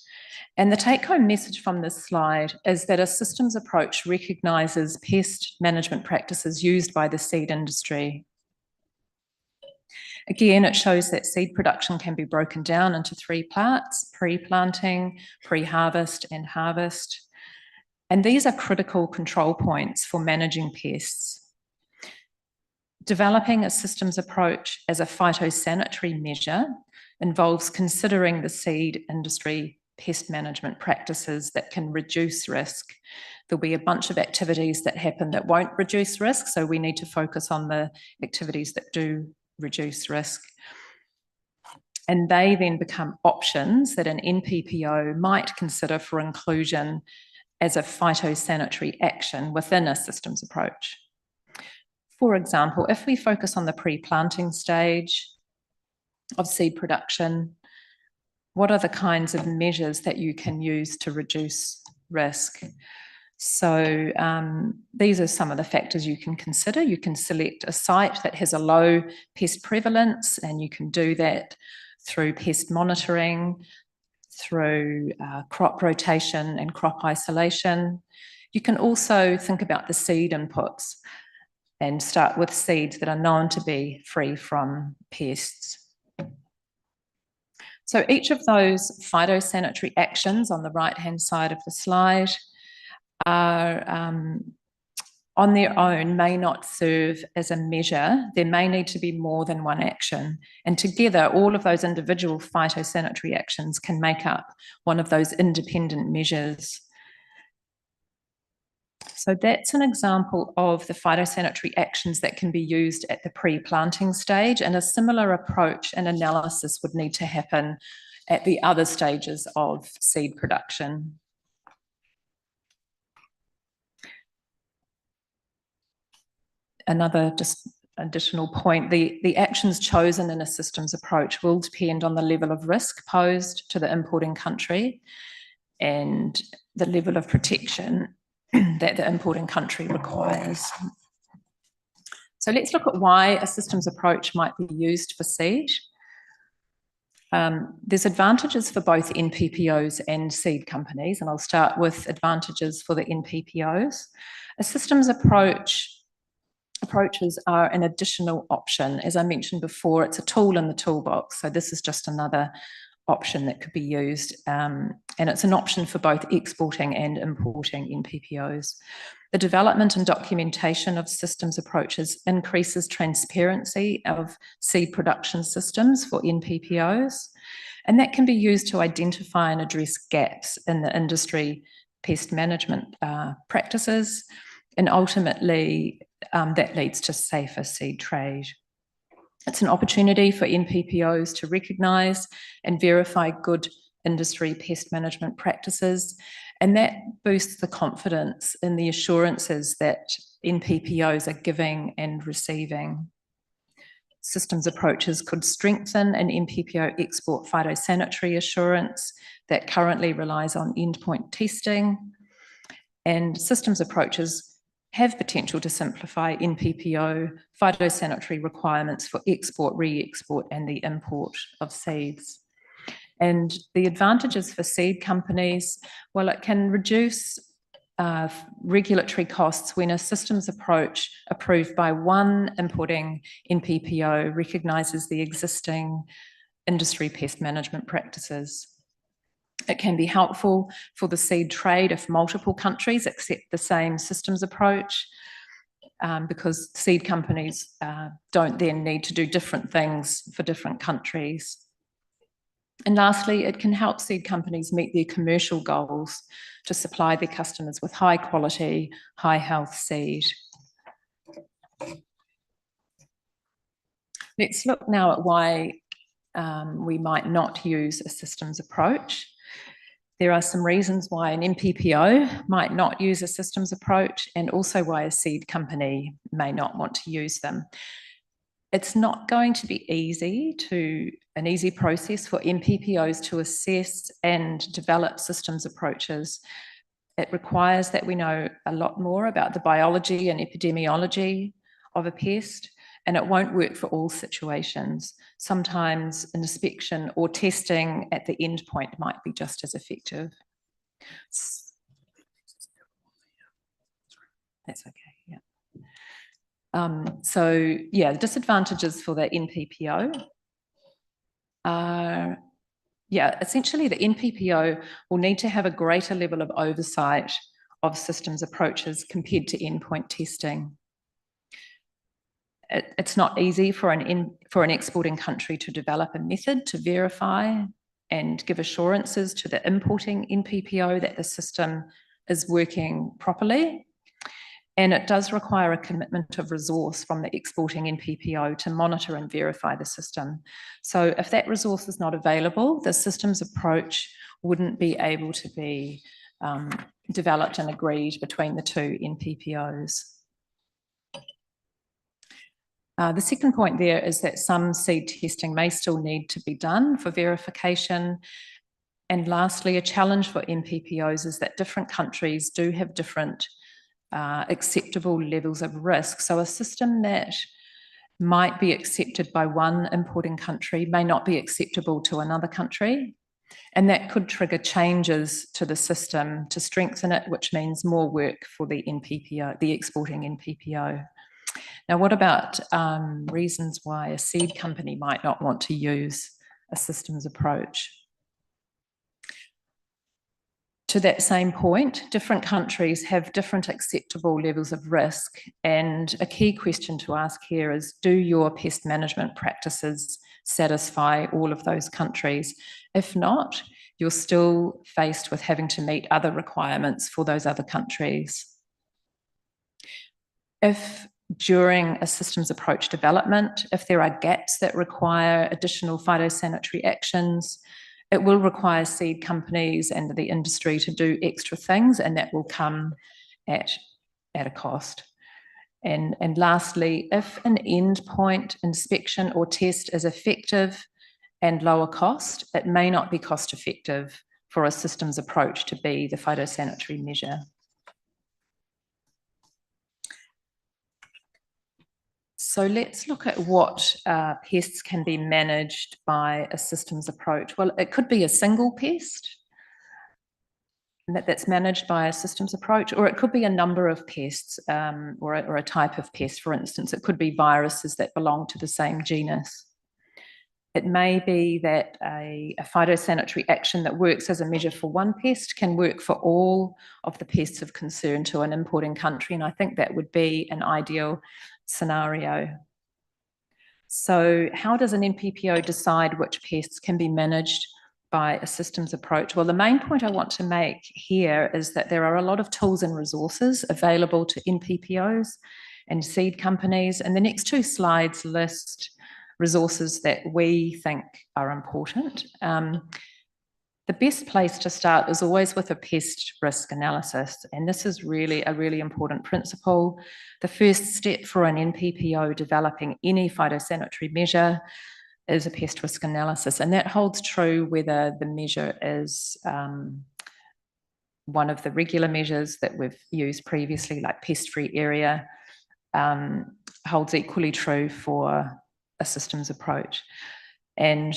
And the take-home message from this slide is that a systems approach recognises pest management practices used by the seed industry. Again, it shows that seed production can be broken down into 3 parts: pre-planting, pre-harvest, and harvest. And these are critical control points for managing pests. Developing a systems approach as a phytosanitary measure involves considering the seed industry pest management practices that can reduce risk. There'll be a bunch of activities that happen that won't reduce risk, so we need to focus on the activities that do reduce risk. And they then become options that an NPPO might consider for inclusion as a phytosanitary action within a systems approach. For example, if we focus on the pre-planting stage of seed production, what are the kinds of measures that you can use to reduce risk? So these are some of the factors you can consider. You can select a site that has a low pest prevalence, and you can do that through pest monitoring, through crop rotation and crop isolation. You can also think about the seed inputs and start with seeds that are known to be free from pests. So each of those phytosanitary actions on the right-hand side of the slide are on their own may not serve as a measure. There may need to be more than one action. And together, all of those individual phytosanitary actions can make up one of those independent measures. So that's an example of the phytosanitary actions that can be used at the pre-planting stage, and a similar approach and analysis would need to happen at the other stages of seed production. Another just additional point, the actions chosen in a systems approach will depend on the level of risk posed to the importing country and the level of protection that the importing country requires. So let's look at why a systems approach might be used for seed. There's advantages for both NPPOs and seed companies, and I'll start with advantages for the NPPOs. A systems approaches are an additional option. As I mentioned before, it's a tool in the toolbox, so this is just another option that could be used, and it's an option for both exporting and importing NPPOs. The development and documentation of systems approaches increases transparency of seed production systems for NPPOs, and that can be used to identify and address gaps in the industry pest management practices, and ultimately that leads to safer seed trade. It's an opportunity for NPPOs to recognise and verify good industry pest management practices, and that boosts the confidence in the assurances that NPPOs are giving and receiving. Systems approaches could strengthen an NPPO export phytosanitary assurance that currently relies on endpoint testing, and systems approaches have potential to simplify NPPO phytosanitary requirements for export, re-export, and the import of seeds. And the advantages for seed companies, well, it can reduce regulatory costs when a systems approach approved by one importing NPPO recognises the existing industry pest management practices. It can be helpful for the seed trade if multiple countries accept the same systems approach, because seed companies don't then need to do different things for different countries. And lastly, it can help seed companies meet their commercial goals to supply their customers with high quality, high health seed. Let's look now at why we might not use a systems approach. There are some reasons why an NPPO might not use a systems approach, and also why a seed company may not want to use them. It's not going to be an easy process for NPPOs to assess and develop systems approaches. It requires that we know a lot more about the biology and epidemiology of a pest, and it won't work for all situations. Sometimes an inspection or testing at the end point might be just as effective. That's okay, yeah. So yeah, the disadvantages for the NPPO are, essentially the NPPO will need to have a greater level of oversight of systems approaches compared to endpoint testing. It's not easy for an exporting country to develop a method to verify and give assurances to the importing NPPO that the system is working properly. And it does require a commitment of resource from the exporting NPPO to monitor and verify the system. So if that resource is not available, the systems approach wouldn't be able to be developed and agreed between the two NPPOs. The second point there is that some seed testing may still need to be done for verification. And lastly, a challenge for NPPOs is that different countries do have different acceptable levels of risk. So a system that might be accepted by one importing country may not be acceptable to another country. And that could trigger changes to the system to strengthen it, which means more work for the NPPO, the exporting NPPO. Now, what about reasons why a seed company might not want to use a systems approach? To that same point, different countries have different acceptable levels of risk, and a key question to ask here is, do your pest management practices satisfy all of those countries? If not, you're still faced with having to meet other requirements for those other countries. If during a systems approach development, if there are gaps that require additional phytosanitary actions, it will require seed companies and the industry to do extra things, and that will come at a cost. And lastly, if an endpoint inspection or test is effective and lower cost, it may not be cost effective for a systems approach to be the phytosanitary measure. So let's look at what pests can be managed by a systems approach. Well, it could be a single pest that's managed by a systems approach, or it could be a number of pests or a type of pest. For instance, it could be viruses that belong to the same genus. It may be that a phytosanitary action that works as a measure for one pest can work for all of the pests of concern to an importing country, and I think that would be an ideal scenario. So how does an NPPO decide which pests can be managed by a systems approach? Well, the main point I want to make here is that there are a lot of tools and resources available to NPPOs and seed companies, and the next two slides list resources that we think are important. The best place to start is always with a pest risk analysis, and this is really a really important principle. The first step for an NPPO developing any phytosanitary measure is a pest risk analysis, and that holds true whether the measure is one of the regular measures that we've used previously, like pest-free area, holds equally true for a systems approach. And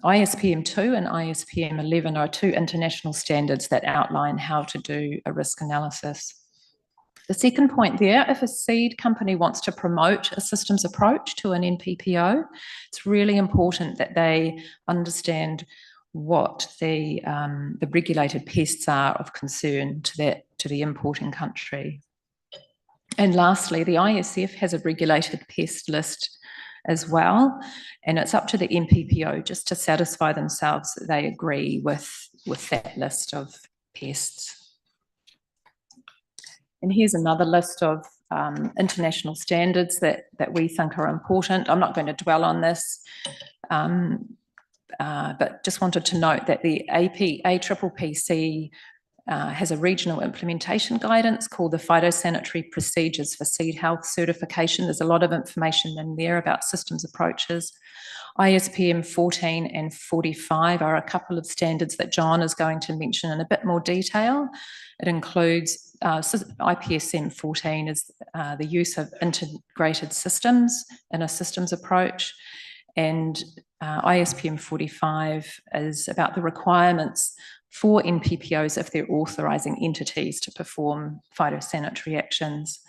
ISPM 2 and ISPM 11 are two international standards that outline how to do a risk analysis. The second point there, if a seed company wants to promote a systems approach to an NPPO, it's really important that they understand what the regulated pests are of concern to the importing country. And lastly, the ISF has a regulated pest list as well, and it's up to the NPPO just to satisfy themselves that they agree with that list of pests. And here's another list of international standards that we think are important. I'm not going to dwell on this, but just wanted to note that the APPC has a regional implementation guidance called the Phytosanitary Procedures for Seed Health Certification. There's a lot of information in there about systems approaches. ISPM 14 and 45 are a couple of standards that John is going to mention in a bit more detail. It includes IPSM 14 is the use of integrated systems in a systems approach, and ISPM 45 is about the requirements for NPPOs if they're authorising entities to perform phytosanitary actions.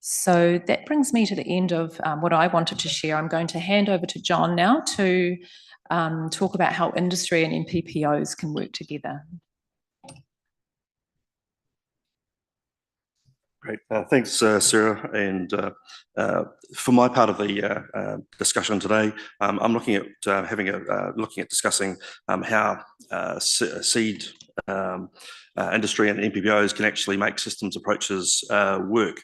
So that brings me to the end of what I wanted to share. I'm going to hand over to John now to talk about how industry and NPPOs can work together. Great, thanks Sarah, and for my part of the discussion today, I'm looking at discussing how seed industry and NPPOs can actually make systems approaches work.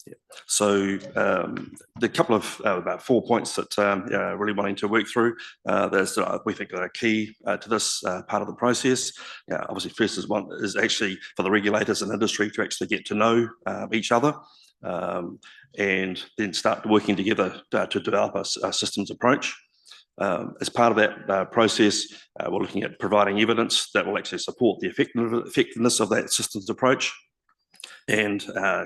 Yeah. So the couple of about 4 points that really wanting to work through, we think are key to this part of the process. Obviously, first is actually for the regulators and industry to actually get to know each other, and then start working together to develop a systems approach. As part of that process, we're looking at providing evidence that will actually support the effectiveness of that systems approach. And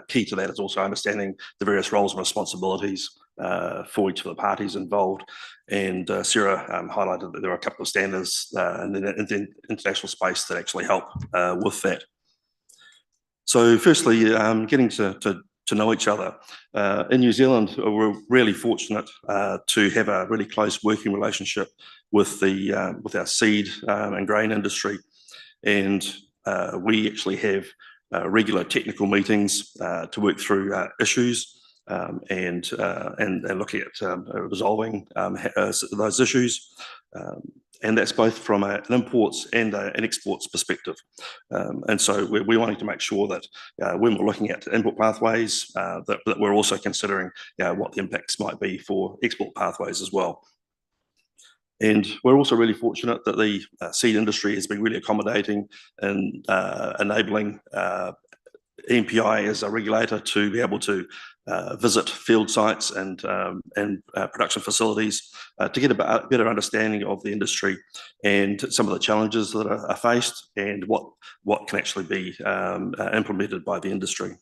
key to that is also understanding the various roles and responsibilities for each of the parties involved. And Sarah highlighted that there are a couple of standards in the international space that actually help with that. So firstly, getting to know each other. In New Zealand, we're really fortunate to have a really close working relationship with our seed and grain industry. And we actually have regular technical meetings to work through issues and looking at resolving those issues. And that's both from an imports and an exports perspective. And so we're wanting to make sure that when we're looking at import pathways, that we're also considering what the impacts might be for export pathways as well. And we're also really fortunate that the seed industry has been really accommodating and enabling NPI as a regulator to be able to visit field sites and production facilities to get a better understanding of the industry and some of the challenges that are faced and what can actually be implemented by the industry.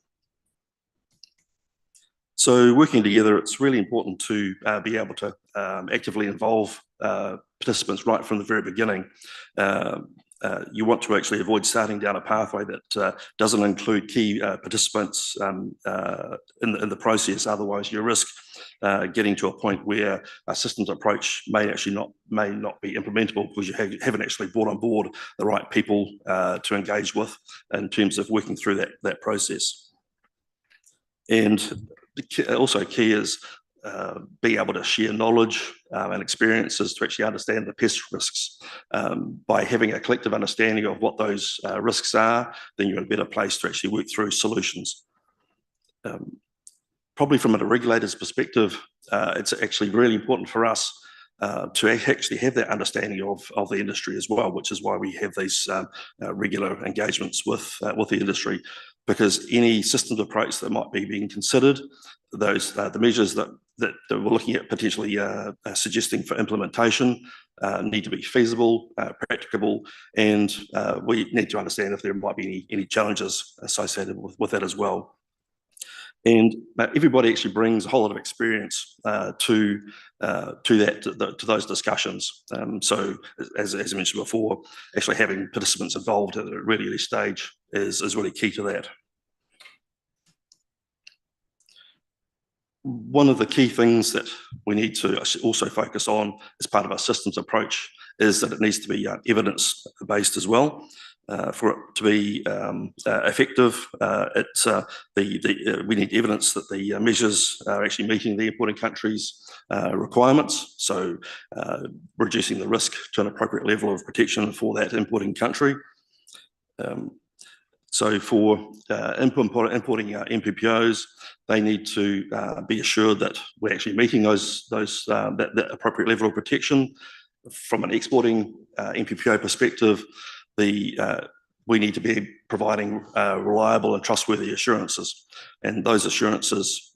So working together, it's really important to be able to actively involve participants right from the very beginning. You want to actually avoid starting down a pathway that doesn't include key participants in the process. Otherwise, you risk getting to a point where a systems approach may not be implementable because you haven't actually brought on board the right people to engage with in terms of working through that process. And also key is being able to share knowledge and experiences to actually understand the pest risks. By having a collective understanding of what those risks are, then you're in a better place to actually work through solutions. Probably from a regulator's perspective, it's actually really important for us to actually have that understanding of the industry as well, which is why we have these regular engagements with the industry, because any systems approach that might be being considered, those the measures that we're looking at potentially suggesting for implementation need to be feasible, practicable, and we need to understand if there might be any challenges associated with that as well. And everybody actually brings a whole lot of experience to those discussions. So as I mentioned before, actually having participants involved at a really early stage is really key to that. One of the key things that we need to also focus on as part of our systems approach is that it needs to be evidence-based as well. For it to be effective, we need evidence that the measures are actually meeting the importing country's requirements, so reducing the risk to an appropriate level of protection for that importing country. So for importing MPPOs, they need to be assured that we're actually meeting that appropriate level of protection. From an exporting MPPO perspective, we need to be providing reliable and trustworthy assurances, and those assurances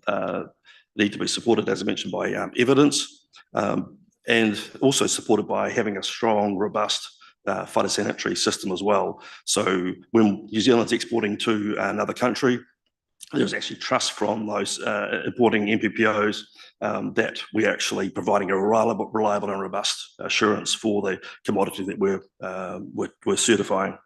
need to be supported, as I mentioned, by evidence, and also supported by having a strong, robust phytosanitary system as well. So when New Zealand's exporting to another country, there's actually trust from those importing MPPOs that we're actually providing a reliable and robust assurance for the commodity that we're certifying.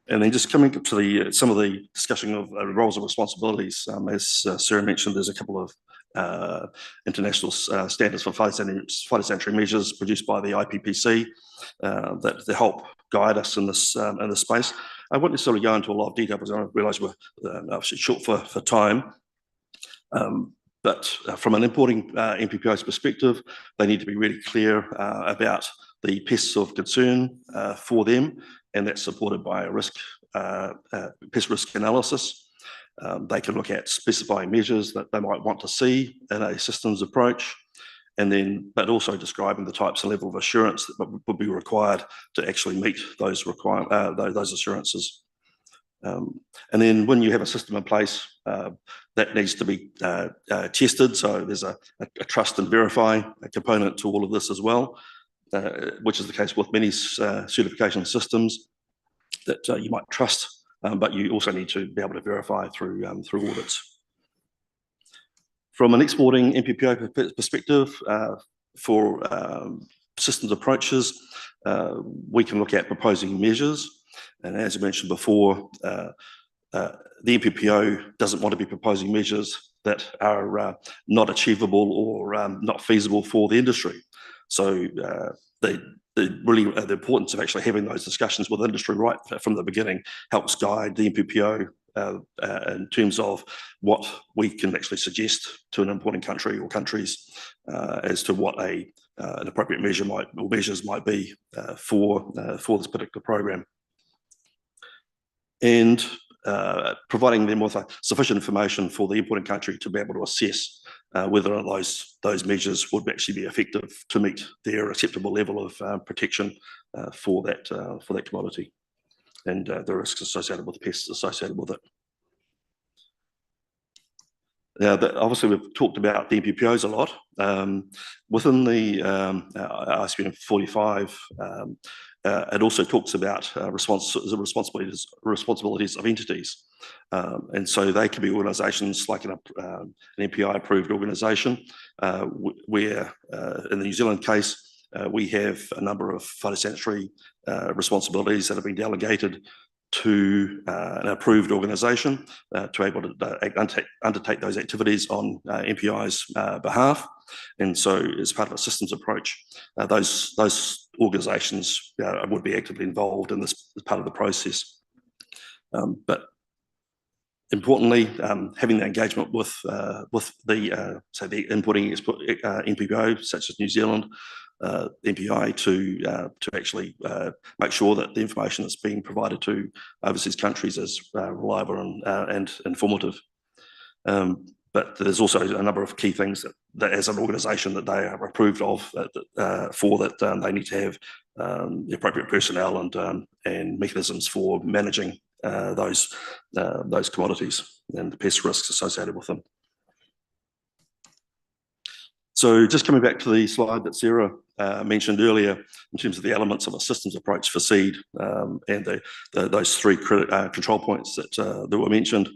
And then just coming up to some of the discussion of roles and responsibilities, as Sarah mentioned, there's a couple of international standards for phytosanitary measures produced by the IPPC that help guide us in this space. I won't necessarily go into a lot of detail because I realise we're obviously short for time. But from an importing MPPO's perspective, they need to be really clear about the pests of concern for them, and that's supported by a pest risk analysis. They can look at specifying measures that they might want to see in a systems approach, but also describing the types and level of assurance that would be required to actually meet those assurances. And then when you have a system in place, that needs to be tested. So there's a trust and verify component to all of this as well, which is the case with many certification systems that you might trust, but you also need to be able to verify through audits. From an exporting MPPO perspective, for systems approaches, we can look at proposing measures. And as I mentioned before, the MPPO doesn't want to be proposing measures that are not achievable or not feasible for the industry. So the importance of actually having those discussions with industry right from the beginning helps guide the MPPO in terms of what we can actually suggest to an importing country or countries as to what an appropriate measures might be for this particular program. And providing them with sufficient information for the importing country to be able to assess whether or not those measures would actually be effective to meet their acceptable level of protection for that commodity and the risks associated with the pests associated with it. Now, obviously, we've talked about the MPPOs a lot. Within the ISPN 45, it also talks about responsibilities of entities. And so they can be organisations like an MPI-approved organisation, where in the New Zealand case, we have a number of phytosanitary responsibilities that have been delegated to an approved organisation to be able to undertake those activities on MPI's behalf. And so as part of a systems approach, those organisations would be actively involved in this as part of the process. But importantly, having the engagement with the importing MPPO, such as New Zealand, MPI, to actually make sure that the information that's being provided to overseas countries is reliable and informative. But there's also a number of key things that as an organisation that they are approved of they need to have the appropriate personnel and mechanisms for managing those commodities and the pest risks associated with them. So just coming back to the slide that Sarah mentioned earlier in terms of the elements of a systems approach for seed and those three control points that were mentioned.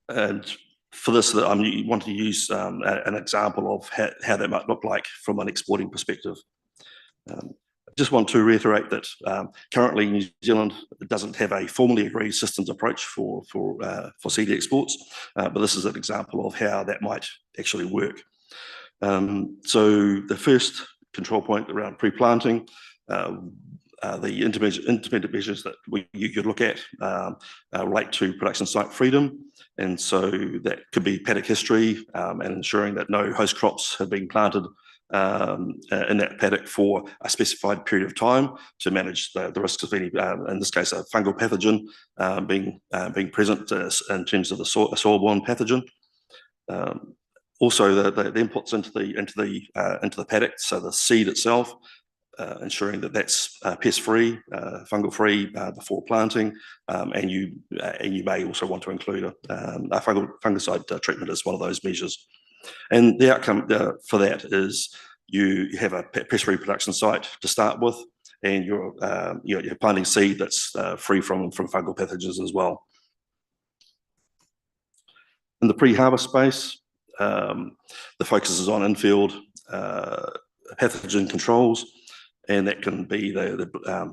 And for this, I wanted to use an example of how that might look like from an exporting perspective. I just want to reiterate that currently New Zealand doesn't have a formally agreed systems approach for seed exports, but this is an example of how that might actually work. So the first control point around pre-planting, the intermediate measures that you could look at relate to production site freedom, and so that could be paddock history and ensuring that no host crops have been planted in that paddock for a specified period of time to manage the risks of any, in this case, a fungal pathogen being present in terms of the soil-borne pathogen. Also, the inputs into the paddock, so the seed itself, ensuring that that's pest-free, fungal-free before planting, and you may also want to include a fungicide treatment as one of those measures. And the outcome for that is you have a pest reproduction site to start with, and you're planting seed that's free from fungal pathogens as well. In the pre-harvest space, the focus is on in-field pathogen controls, and that can be the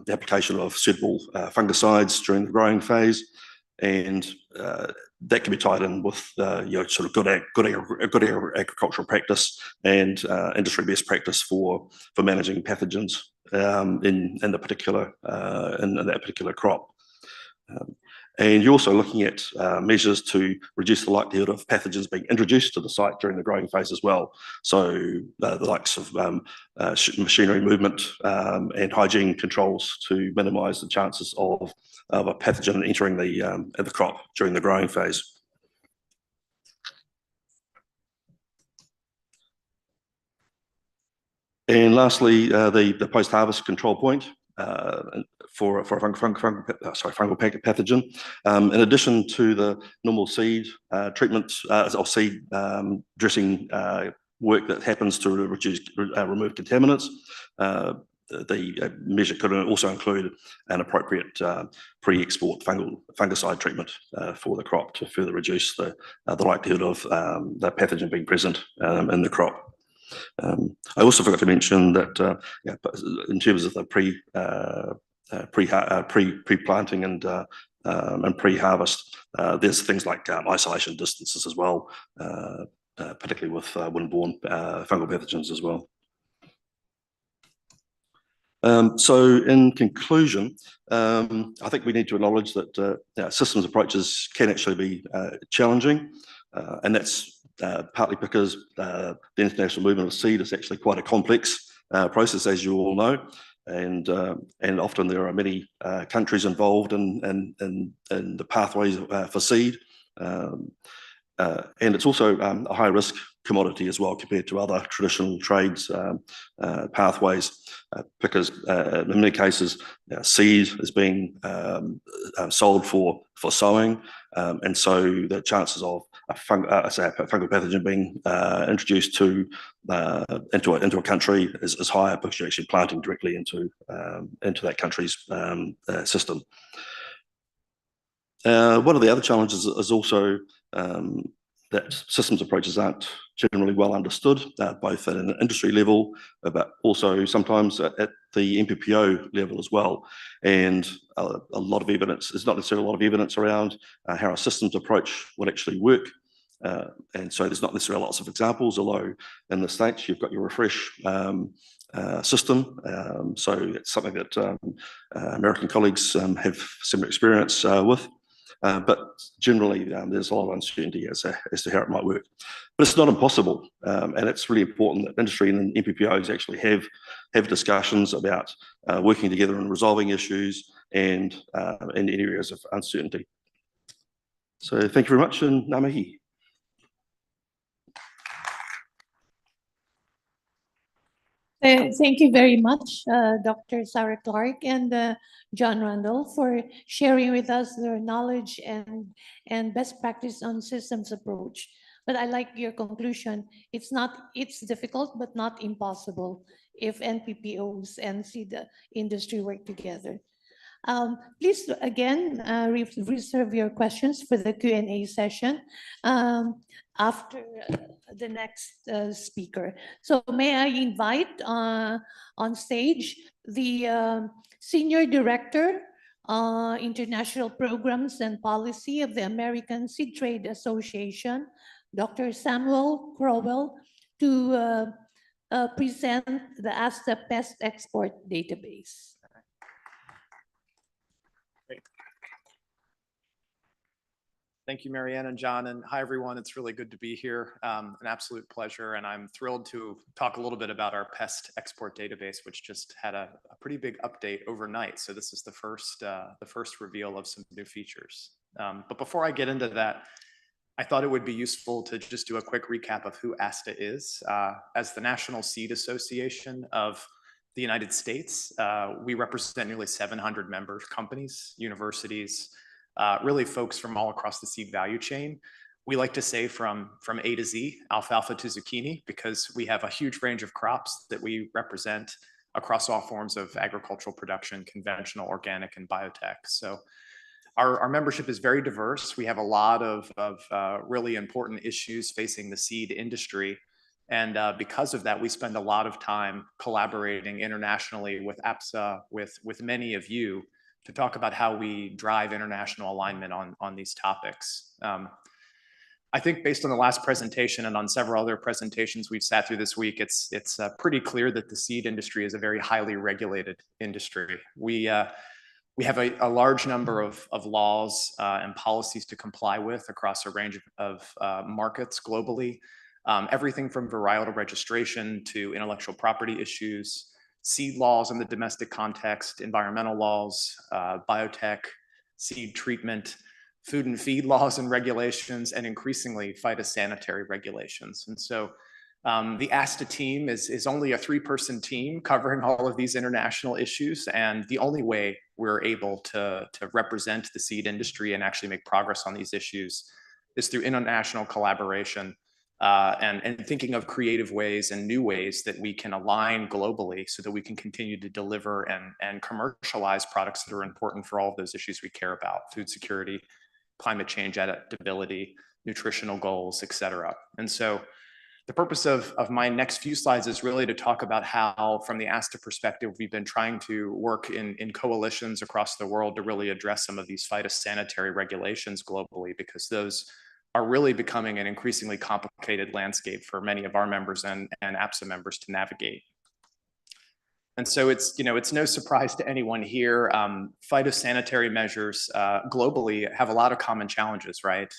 application of suitable fungicides during the growing phase, and that can be tied in with sort of good agricultural practice and industry best practice for managing pathogens in that particular crop. And you're also looking at measures to reduce the likelihood of pathogens being introduced to the site during the growing phase as well. So the likes of machinery movement and hygiene controls to minimise the chances of a pathogen entering the crop during the growing phase. And lastly, the post-harvest control point for a fungal pathogen. In addition to the normal seed treatment or seed dressing work that happens to remove contaminants, the measure could also include an appropriate pre-export fungicide treatment for the crop to further reduce the likelihood of the pathogen being present in the crop. I also forgot to mention that in terms of the pre-planting and pre-harvest, there's things like isolation distances as well, particularly with wind-borne fungal pathogens as well. So in conclusion, I think we need to acknowledge that systems approaches can actually be challenging, and that's partly because the international movement of seed is actually quite a complex process, as you all know, and often there are many countries involved in the pathways for seed, and it's also a high risk commodity as well compared to other traditional trades pathways, because in many cases seed is being sold for sowing, and so the chances of a fungal pathogen being introduced into a country is higher because you're actually planting directly into that country's system. One of the other challenges is also that systems approaches aren't generally well understood, both at an industry level, but also sometimes at the MPPO level as well. And a lot of evidence, there's not necessarily a lot of evidence around how a systems approach would actually work. And so there's not necessarily lots of examples, although in the States you've got your refresh system. So it's something that American colleagues have similar experience with. But generally, there's a lot of uncertainty as to how it might work. But it's not impossible, and it's really important that industry and MPPOs actually have discussions about working together and resolving issues and in areas of uncertainty. So thank you very much, and ngā mihi. Thank you very much, Dr. Sarah Clark and John Randall, for sharing with us their knowledge and best practice on systems approach. But I like your conclusion. It's difficult, but not impossible if NPPOs and the industry work together. Please, again, reserve your questions for the Q&A session after the next speaker. So may I invite on stage the Senior Director, International Programs and Policy of the American Seed Trade Association, Dr. Samuel Crowell, to present the ASTA Pest Export Database. Thank you, Marianne and John, and hi, everyone. It's really good to be here. An absolute pleasure, and I'm thrilled to talk a little bit about our Pest export database, which just had a pretty big update overnight. So this is the first reveal of some new features. But before I get into that, I thought it would be useful to just do a quick recap of who ASTA is. As the National Seed Association of the United States, we represent nearly 700 member companies, universities, really folks from all across the seed value chain. We like to say from A to Z, alfalfa to zucchini, because we have a huge range of crops that we represent across all forms of agricultural production, conventional, organic, and biotech. So our membership is very diverse. We have a lot of really important issues facing the seed industry. And because of that, we spend a lot of time collaborating internationally with APSA, with many of you, to talk about how we drive international alignment on these topics. I think based on the last presentation and on several other presentations we've sat through this week, it's pretty clear that the seed industry is a very highly regulated industry. We have a large number of laws and policies to comply with across a range of markets globally. Everything from varietal registration to intellectual property issues, seed laws in the domestic context, environmental laws, biotech, seed treatment, food and feed laws and regulations, and increasingly phytosanitary regulations. And so the ASTA team is only a 3-person team covering all of these international issues. And the only way we're able to represent the seed industry and actually make progress on these issues is through international collaboration. And thinking of creative ways and new ways that we can align globally so that we can continue to deliver and commercialize products that are important for all of those issues we care about: food security, climate change adaptability, nutritional goals, et cetera. And so the purpose of my next few slides is really to talk about how, from the ASTA perspective, we've been trying to work in coalitions across the world to really address some of these phytosanitary regulations globally, because those are really becoming an increasingly complicated landscape for many of our members and APSA members to navigate. And so it's no surprise to anyone here, phytosanitary measures globally have a lot of common challenges, right?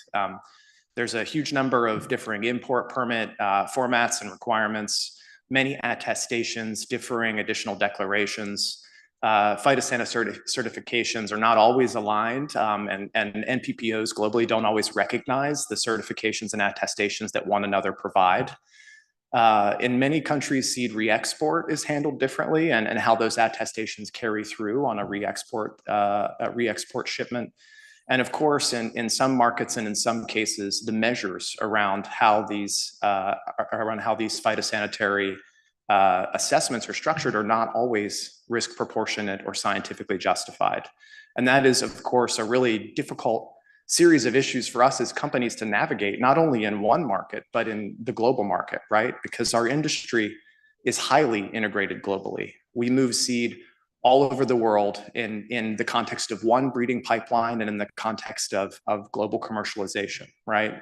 There's a huge number of differing import permit formats and requirements, many attestations, differing additional declarations. Phytosanitary certifications are not always aligned, and NPPOs globally don't always recognize the certifications and attestations that one another provide. In many countries, seed re-export is handled differently, and how those attestations carry through on a re-export shipment. And of course, in some markets and in some cases, the measures around how these phytosanitary assessments are structured are not always risk proportionate or scientifically justified. And that is, of course, a really difficult series of issues for us as companies to navigate, not only in one market, but in the global market, right? Because our industry is highly integrated globally. We move seed all over the world in the context of one breeding pipeline and in the context of global commercialization, right?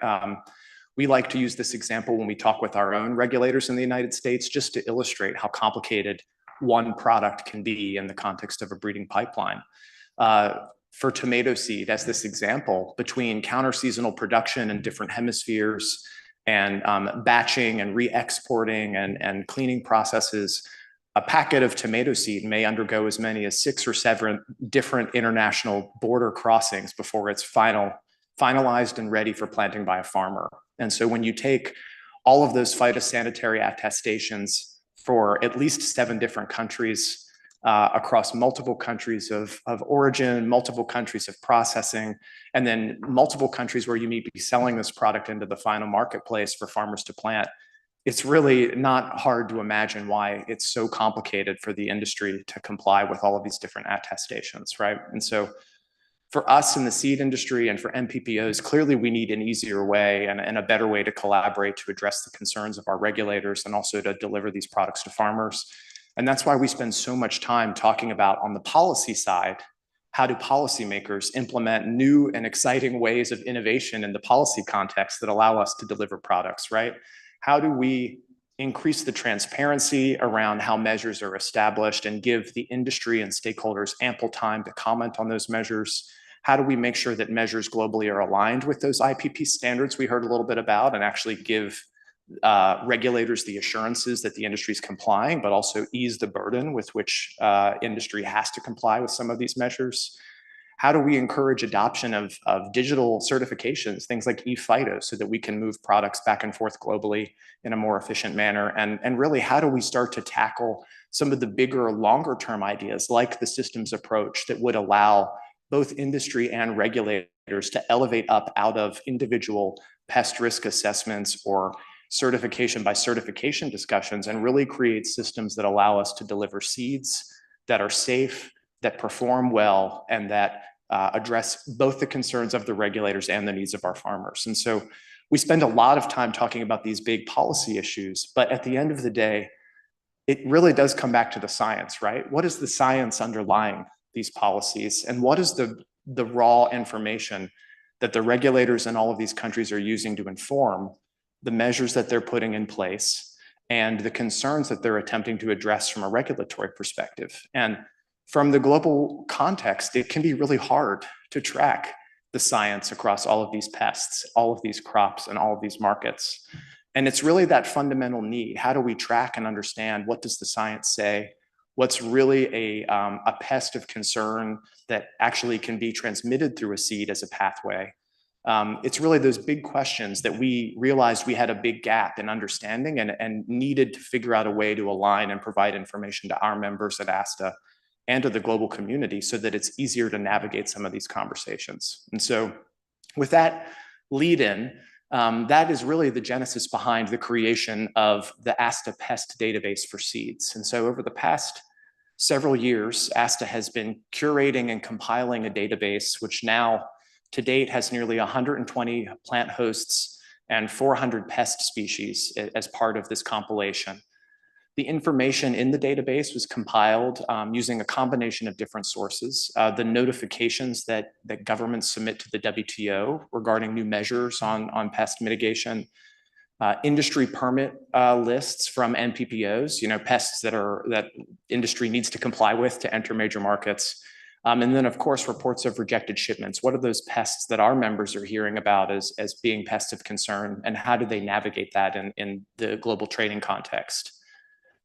We like to use this example when we talk with our own regulators in the United States, just to illustrate how complicated one product can be in the context of a breeding pipeline. For tomato seed, as this example, between counter-seasonal production in different hemispheres and batching and re-exporting and cleaning processes, a packet of tomato seed may undergo as many as 6 or 7 different international border crossings before it's finalized and ready for planting by a farmer. And so when you take all of those phytosanitary attestations for at least 7 different countries across multiple countries of origin, multiple countries of processing, and then multiple countries where you may be selling this product into the final marketplace for farmers to plant, it's really not hard to imagine why it's so complicated for the industry to comply with all of these different attestations, right? And so for us in the seed industry and for NPPOs, clearly we need an easier way and a better way to collaborate to address the concerns of our regulators and also to deliver these products to farmers. And that's why we spend so much time talking about, on the policy side, how do policymakers implement new and exciting ways of innovation in the policy context that allow us to deliver products, right? How do we increase the transparency around how measures are established and give the industry and stakeholders ample time to comment on those measures? How do we make sure that measures globally are aligned with those IPP standards we heard a little bit about, and actually give regulators the assurances that the industry is complying, but also ease the burden with which industry has to comply with some of these measures? How do we encourage adoption of digital certifications, things like ePhyto, so that we can move products back and forth globally in a more efficient manner? And really, how do we start to tackle some of the bigger, longer term ideas like the systems approach that would allow both industry and regulators to elevate up out of individual pest risk assessments or certification by certification discussions and really create systems that allow us to deliver seeds that are safe, that perform well, and that address both the concerns of the regulators and the needs of our farmers. And so we spend a lot of time talking about these big policy issues, but at the end of the day, it really does come back to the science, right? What is the science underlying these policies, and what is the raw information that the regulators in all of these countries are using to inform the measures that they're putting in place and the concerns that they're attempting to address from a regulatory perspective? And from the global context, it can be really hard to track the science across all of these pests, all of these crops, and all of these markets. And it's really that fundamental need. How do we track and understand what does the science say? What's really a pest of concern that actually can be transmitted through a seed as a pathway? It's really those big questions that we realized we had a big gap in understanding and needed to figure out a way to align and provide information to our members at ASTA and to the global community so that it's easier to navigate some of these conversations. And so with that lead in, that is really the genesis behind the creation of the ASTA Pest database for seeds. And so over the past several years, ASTA has been curating and compiling a database, which now to date has nearly 120 plant hosts and 400 pest species as part of this compilation. The information in the database was compiled using a combination of different sources. The notifications that governments submit to the WTO regarding new measures on pest mitigation, industry permit lists from NPPOs, pests that industry needs to comply with to enter major markets. And then, of course, reports of rejected shipments. What are those pests that our members are hearing about as being pests of concern, and how do they navigate that in the global trading context?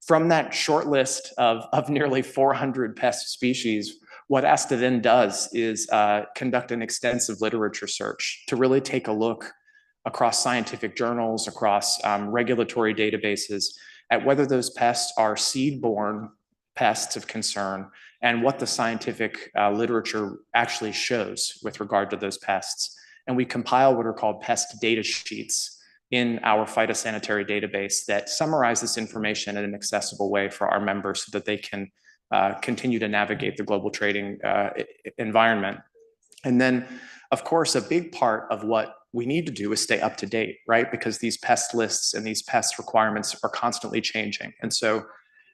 From that short list of nearly 400 pest species, what ASTA then does is conduct an extensive literature search to really take a look across scientific journals, across regulatory databases, at whether those pests are seed-borne pests of concern and what the scientific literature actually shows with regard to those pests. And we compile what are called pest data sheets in our Phytosanitray database that summarize this information in an accessible way for our members so that they can continue to navigate the global trading environment. And then, of course, a big part of what we need to do is stay up to date, right? Because these pest lists and these pest requirements are constantly changing. And so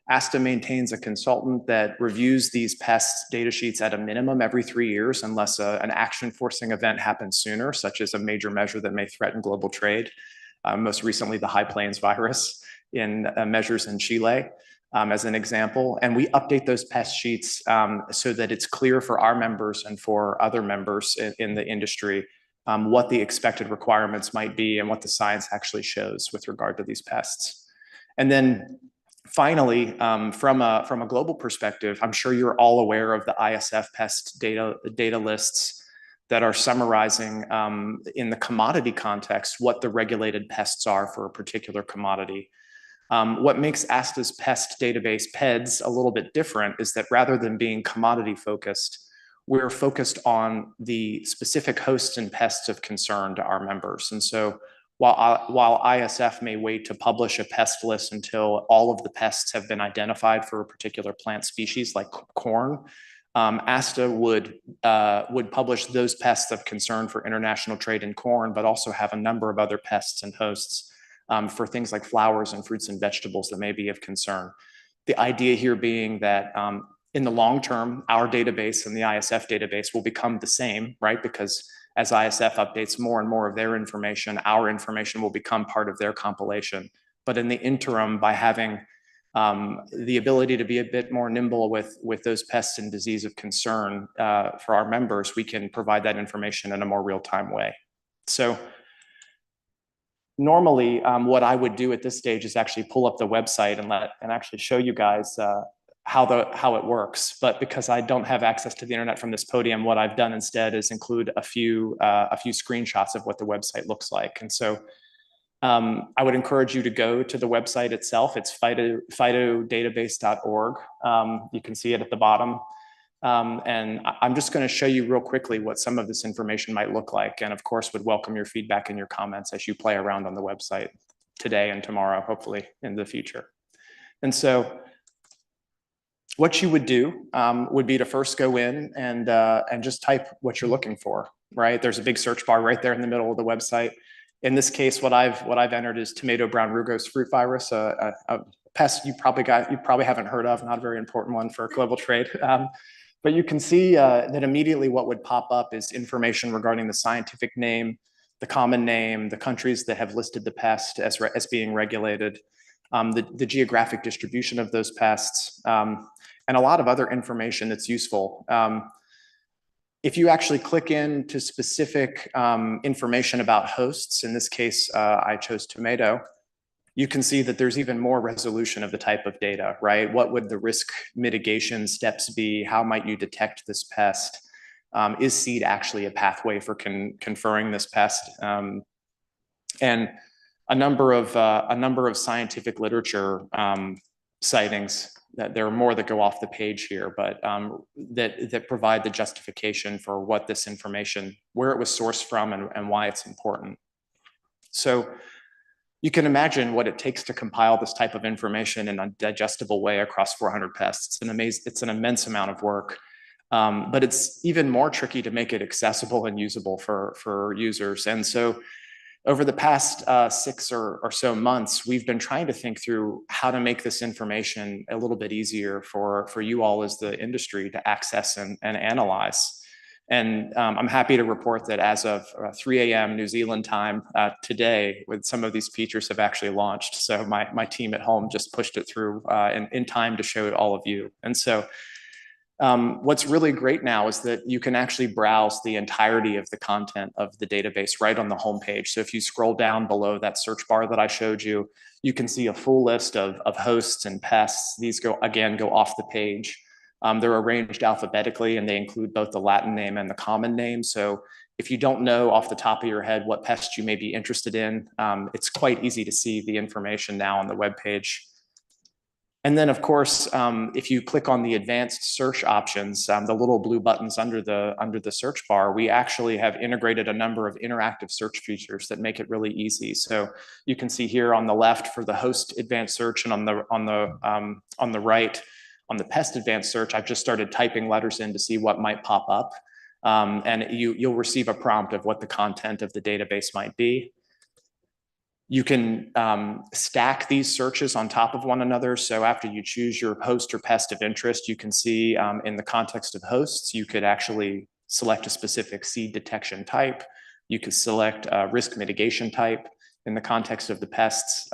ASTA maintains a consultant that reviews these pest data sheets at a minimum every 3 years, unless an action forcing event happens sooner, such as a major measure that may threaten global trade. Most recently, the High Plains virus in measures in Chile, as an example. And we update those pest sheets so that it's clear for our members and for other members in the industry what the expected requirements might be and what the science actually shows with regard to these pests. And then finally, from a global perspective, I'm sure you're all aware of the ISF pest data lists that are summarizing in the commodity context what the regulated pests are for a particular commodity. What makes ASTA's pest database, PEDS, a little bit different is that rather than being commodity focused, we're focused on the specific hosts and pests of concern to our members. And so while ISF may wait to publish a pest list until all of the pests have been identified for a particular plant species like corn, ASTA would publish those pests of concern for international trade in corn, but also have a number of other pests and hosts for things like flowers and fruits and vegetables that may be of concern. The idea here being that in the long term, our database and the ISF database will become the same, right? Because as ISF updates more and more of their information, our information will become part of their compilation. But in the interim, by having the ability to be a bit more nimble with those pests and disease of concern for our members, we can provide that information in a more real-time way. So normally, what I would do at this stage is actually pull up the website and actually show you guys how it works. But because I don't have access to the internet from this podium, what I've done instead is include a few screenshots of what the website looks like. And so I would encourage you to go to the website itself. It's phytodatabase.org. You can see it at the bottom. And I'm just going to show you real quickly what some of this information might look like. And of course, would welcome your feedback and your comments as you play around on the website today and tomorrow, hopefully in the future. And so what you would do would be to first go in and just type what you're looking for, right? There's a big search bar right there in the middle of the website. In this case, what I've entered is tomato brown rugose fruit virus, a pest you probably haven't heard of, not a very important one for global trade. But you can see that immediately what would pop up is information regarding the scientific name, the common name, the countries that have listed the pest as being regulated, the geographic distribution of those pests, and a lot of other information that's useful. If you actually click into specific information about hosts, in this case, I chose tomato, you can see that there's even more resolution of the type of data, right? What would the risk mitigation steps be? How might you detect this pest? Is seed actually a pathway for conferring this pest? And a number of scientific literature sightings. That there are more that go off the page here, but that provide the justification for what this information, where it was sourced from and why it's important. So you can imagine what it takes to compile this type of information in a digestible way across 400 pests. It's an immense amount of work, but it's even more tricky to make it accessible and usable for users. And so over the past 6 or so months, we've been trying to think through how to make this information a little bit easier for you all as the industry to access and analyze. And I'm happy to report that as of 3 a.m. New Zealand time today, with some of these features have actually launched. So my team at home just pushed it through in time to show it all of you. And so what's really great now is that you can actually browse the entirety of the content of the database right on the homepage. So if you scroll down below that search bar that I showed you, you can see a full list of hosts and pests. These go off the page. They're arranged alphabetically and they include both the Latin name and the common name. So if you don't know off the top of your head what pest you may be interested in, it's quite easy to see the information now on the web page. And then, of course, if you click on the advanced search options, the little blue buttons under the search bar, we actually have integrated a number of interactive search features that make it really easy. So you can see here on the left for the host advanced search, and on the right, on the pest advanced search, I've just started typing letters in to see what might pop up. And you'll receive a prompt of what the content of the database might be. You can stack these searches on top of one another. So after you choose your host or pest of interest, you can see in the context of hosts, you could actually select a specific seed detection type. You could select a risk mitigation type. In the context of the pests,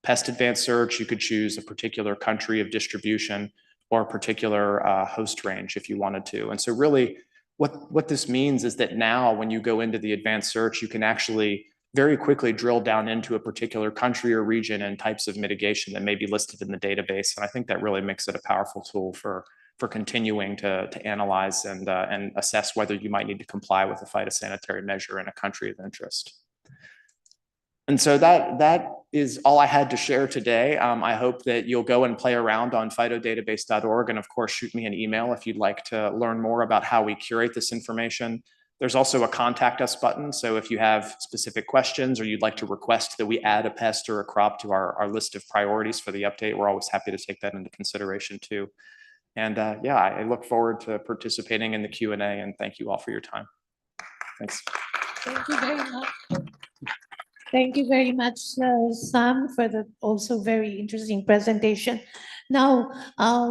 pest advanced search, you could choose a particular country of distribution or a particular host range if you wanted to. And so really what this means is that now when you go into the advanced search, you can actually very quickly drill down into a particular country or region and types of mitigation that may be listed in the database. And I think that really makes it a powerful tool for continuing to analyze and assess whether you might need to comply with a phytosanitary measure in a country of interest. And so that is all I had to share today. I hope that you'll go and play around on phytodatabase.org, and of course, shoot me an email if you'd like to learn more about how we curate this information. There's also a contact us button. So if you have specific questions or you'd like to request that we add a pest or a crop to our list of priorities for the update, we're always happy to take that into consideration too. And yeah, I look forward to participating in the Q&A, and thank you all for your time. Thanks. Thank you very much. Thank you very much, Sam, for the also very interesting presentation. Now,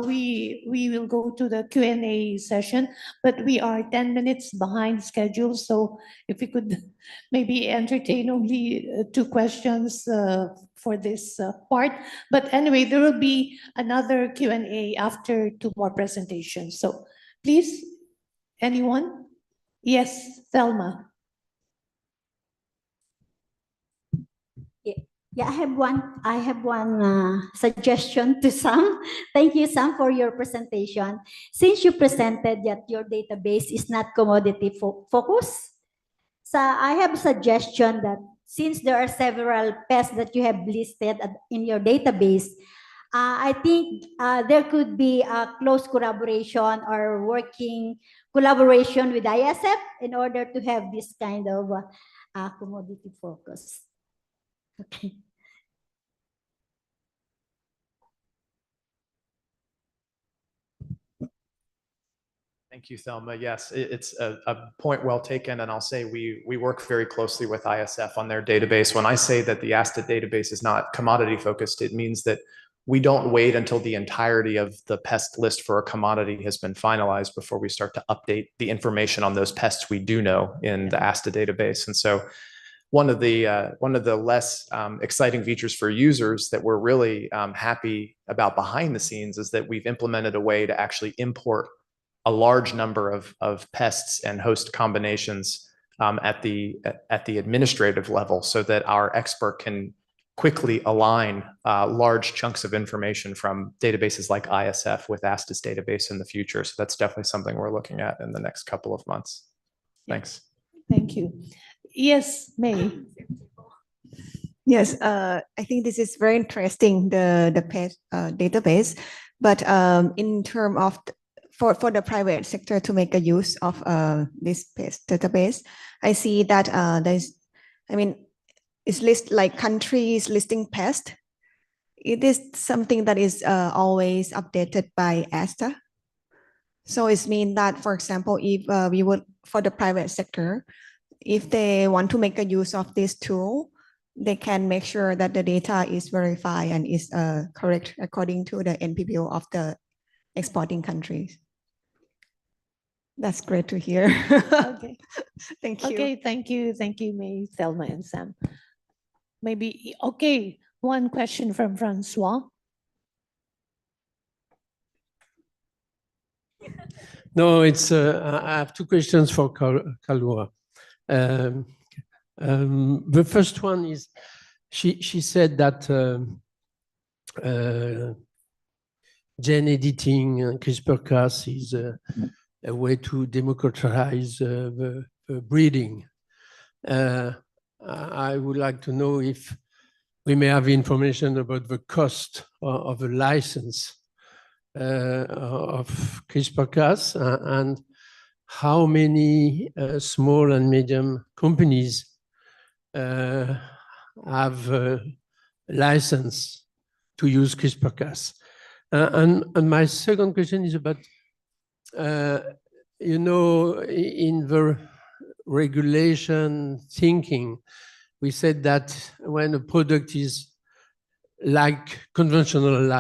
we will go to the Q&A session, but we are 10 minutes behind schedule. So if we could maybe entertain only 2 questions for this part. But anyway, there will be another Q&A after 2 more presentations. So please, anyone? Yes, Thelma. Yeah, I have one suggestion to Sam. Thank you, Sam, for your presentation. Since you presented that your database is not commodity focused, so I have a suggestion that since there are several pests that you have listed in your database, I think there could be a close collaboration or working collaboration with ISF in order to have this kind of commodity focus. Okay. Thank you, Thelma. Yes, it's a point well taken, and I'll say we work very closely with ISF on their database. When I say that the ASTA database is not commodity focused, it means that we don't wait until the entirety of the pest list for a commodity has been finalized before we start to update the information on those pests we do know in the ASTA database. And so one of the less exciting features for users that we're really happy about behind the scenes is that we've implemented a way to actually import a large number of pests and host combinations at the administrative level, so that our expert can quickly align large chunks of information from databases like ISF with ASTA's database in the future. So that's definitely something we're looking at in the next couple of months. Thanks. Thank you. Yes, May. Yes, I think this is very interesting, the pest database, but in terms of for the private sector to make a use of this pest database, I see that it's list like countries listing pest. It is something that is always updated by ASTA. So it means that, for example, if we would, for the private sector, if they want to make a use of this tool, they can make sure that the data is verified and is correct according to the NPPO of the exporting countries. That's great to hear. Okay. Thank you. Okay, thank you. Thank you, May, Thelma, and Sam. Maybe, okay, one question from Francois. No, it's I have 2 questions for Kalua. The first one is, she said that gene editing, CRISPR-Cas is a way to democratize the breeding. I would like to know if we may have information about the cost of a license of CRISPR-Cas and how many small and medium companies have a license to use CRISPR-Cas. And my second question is about, in the regulation thinking, we said that when a product is conventional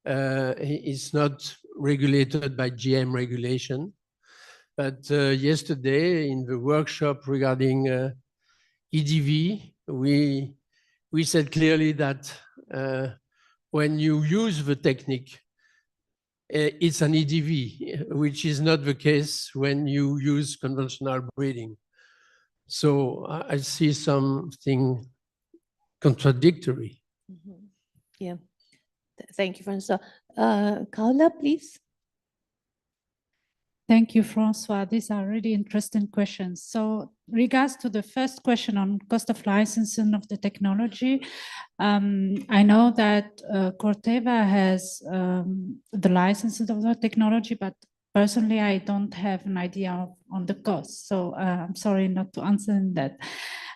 it's not regulated by GM regulation. But yesterday in the workshop regarding EDV, we said clearly that when you use the technique, it's an EDV, which is not the case when you use conventional breeding. So I see something contradictory. Mm-hmm. Yeah, thank you, Francois. Carla, please. Thank you, Francois. These are really interesting questions. So regards to the first question on cost of licensing of the technology, I know that Corteva has the licenses of the technology, but personally, I don't have an idea on the cost. So I'm sorry not to answer that.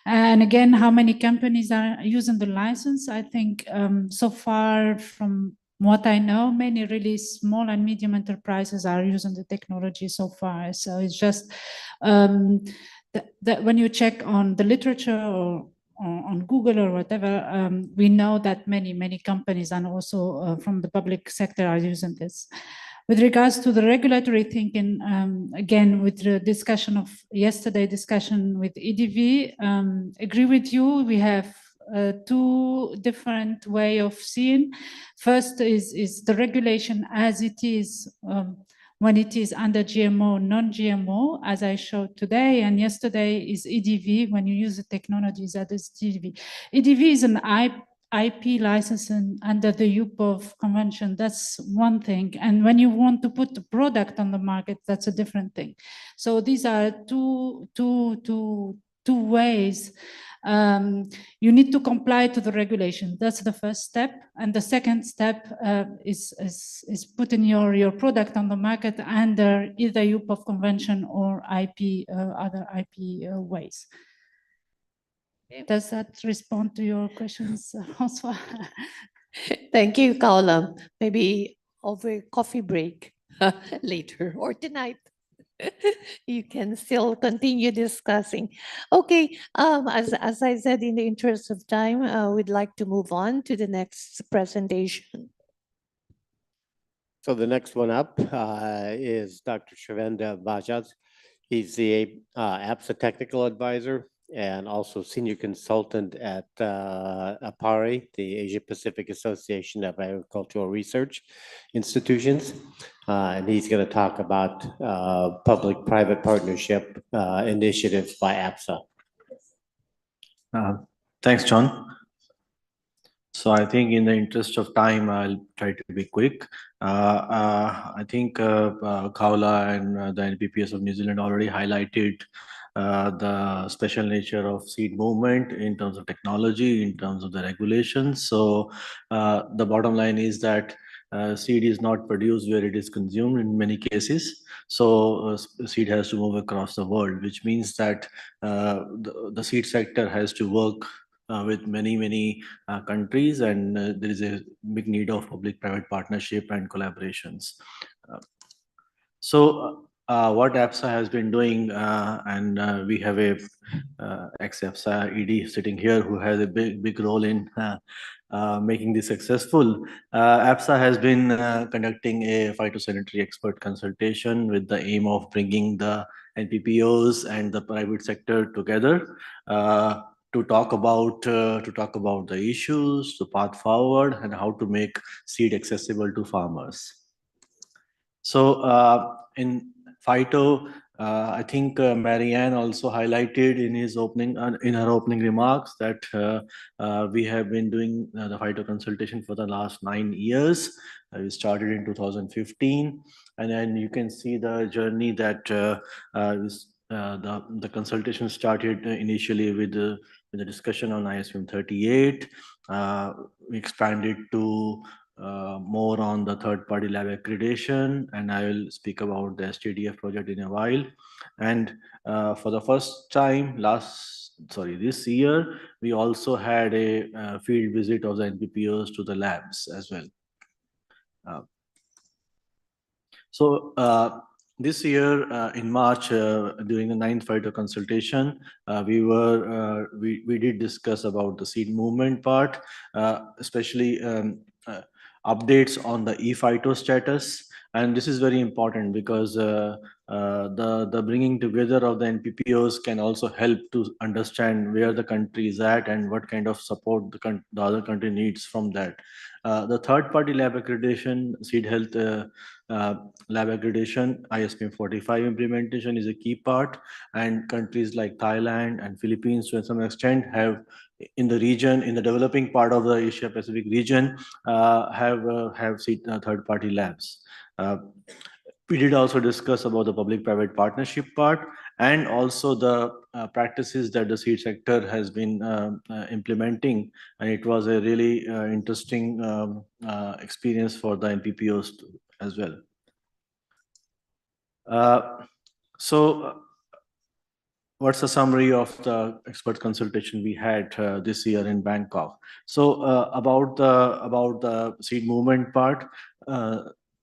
And again, how many companies are using the license? I think so far from what I know, many really small and medium enterprises are using the technology so far. So it's just that when you check on the literature or on Google or whatever, we know that many companies and also from the public sector are using this. With regards to the regulatory thinking, again, with the discussion of yesterday discussion with EDV, agree with you, we have two different way of seeing. First is the regulation as it is when it is under GMO, non-GMO, as I showed today, and yesterday is EDV, when you use the technologies that is EDV. EDV is an IP licensing under the UPOV convention. That's one thing. And when you want to put the product on the market, that's a different thing. So these are two ways. You need to comply to the regulation. That's the first step. And the second step is putting your product on the market under either UPOV convention or other IP ways. Does that respond to your questions, François? Thank you, Kaola. Maybe over coffee break later or tonight. You can still continue discussing. Okay, as I said, in the interest of time, we'd like to move on to the next presentation. So the next one up is Dr. Shrivendra Bajaj. He's the APSA Technical Advisor and also Senior Consultant at APARI, the Asia Pacific Association of Agricultural Research Institutions. And he's going to talk about public-private partnership initiatives by APSA. Thanks, John. So I think in the interest of time, I'll try to be quick. I think Kaola and the NPPS of New Zealand already highlighted the special nature of seed movement in terms of technology, in terms of the regulations. So the bottom line is that seed is not produced where it is consumed in many cases. So seed has to move across the world, which means that the seed sector has to work with many countries, and there is a big need of public-private partnership and collaborations. What APSA has been doing, and we have a ex-APSA ED sitting here who has a big role in making this successful. APSA has been conducting a phytosanitary expert consultation with the aim of bringing the NPPOs and the private sector together to talk about the issues, the path forward, and how to make seed accessible to farmers. So in Phyto, I think Marianne also highlighted in her opening remarks that we have been doing the Phyto consultation for the last 9 years. We started in 2015, and then you can see the journey that the consultation started initially with the discussion on ISM 38. We expanded to more on the third-party lab accreditation, and I will speak about the STDF project in a while. And for the first time this year, we also had a field visit of the NPPOs to the labs as well. This year in March, during the 9th Phyto consultation, we did discuss about the seed movement part, especially updates on the ePhyto status. And this is very important because the bringing together of the NPPOs can also help to understand where the country is at and what kind of support the other country needs from that. The third-party lab accreditation, seed health lab accreditation, ISPM 45 implementation is a key part, and countries like Thailand and Philippines to some extent have in the region, in the developing part of the Asia Pacific region, have seed third-party labs. We did also discuss about the public-private partnership part and also the practices that the seed sector has been implementing, and it was a really interesting experience for the NPPOs as well. What's the summary of the expert consultation we had this year in Bangkok? So about the seed movement part,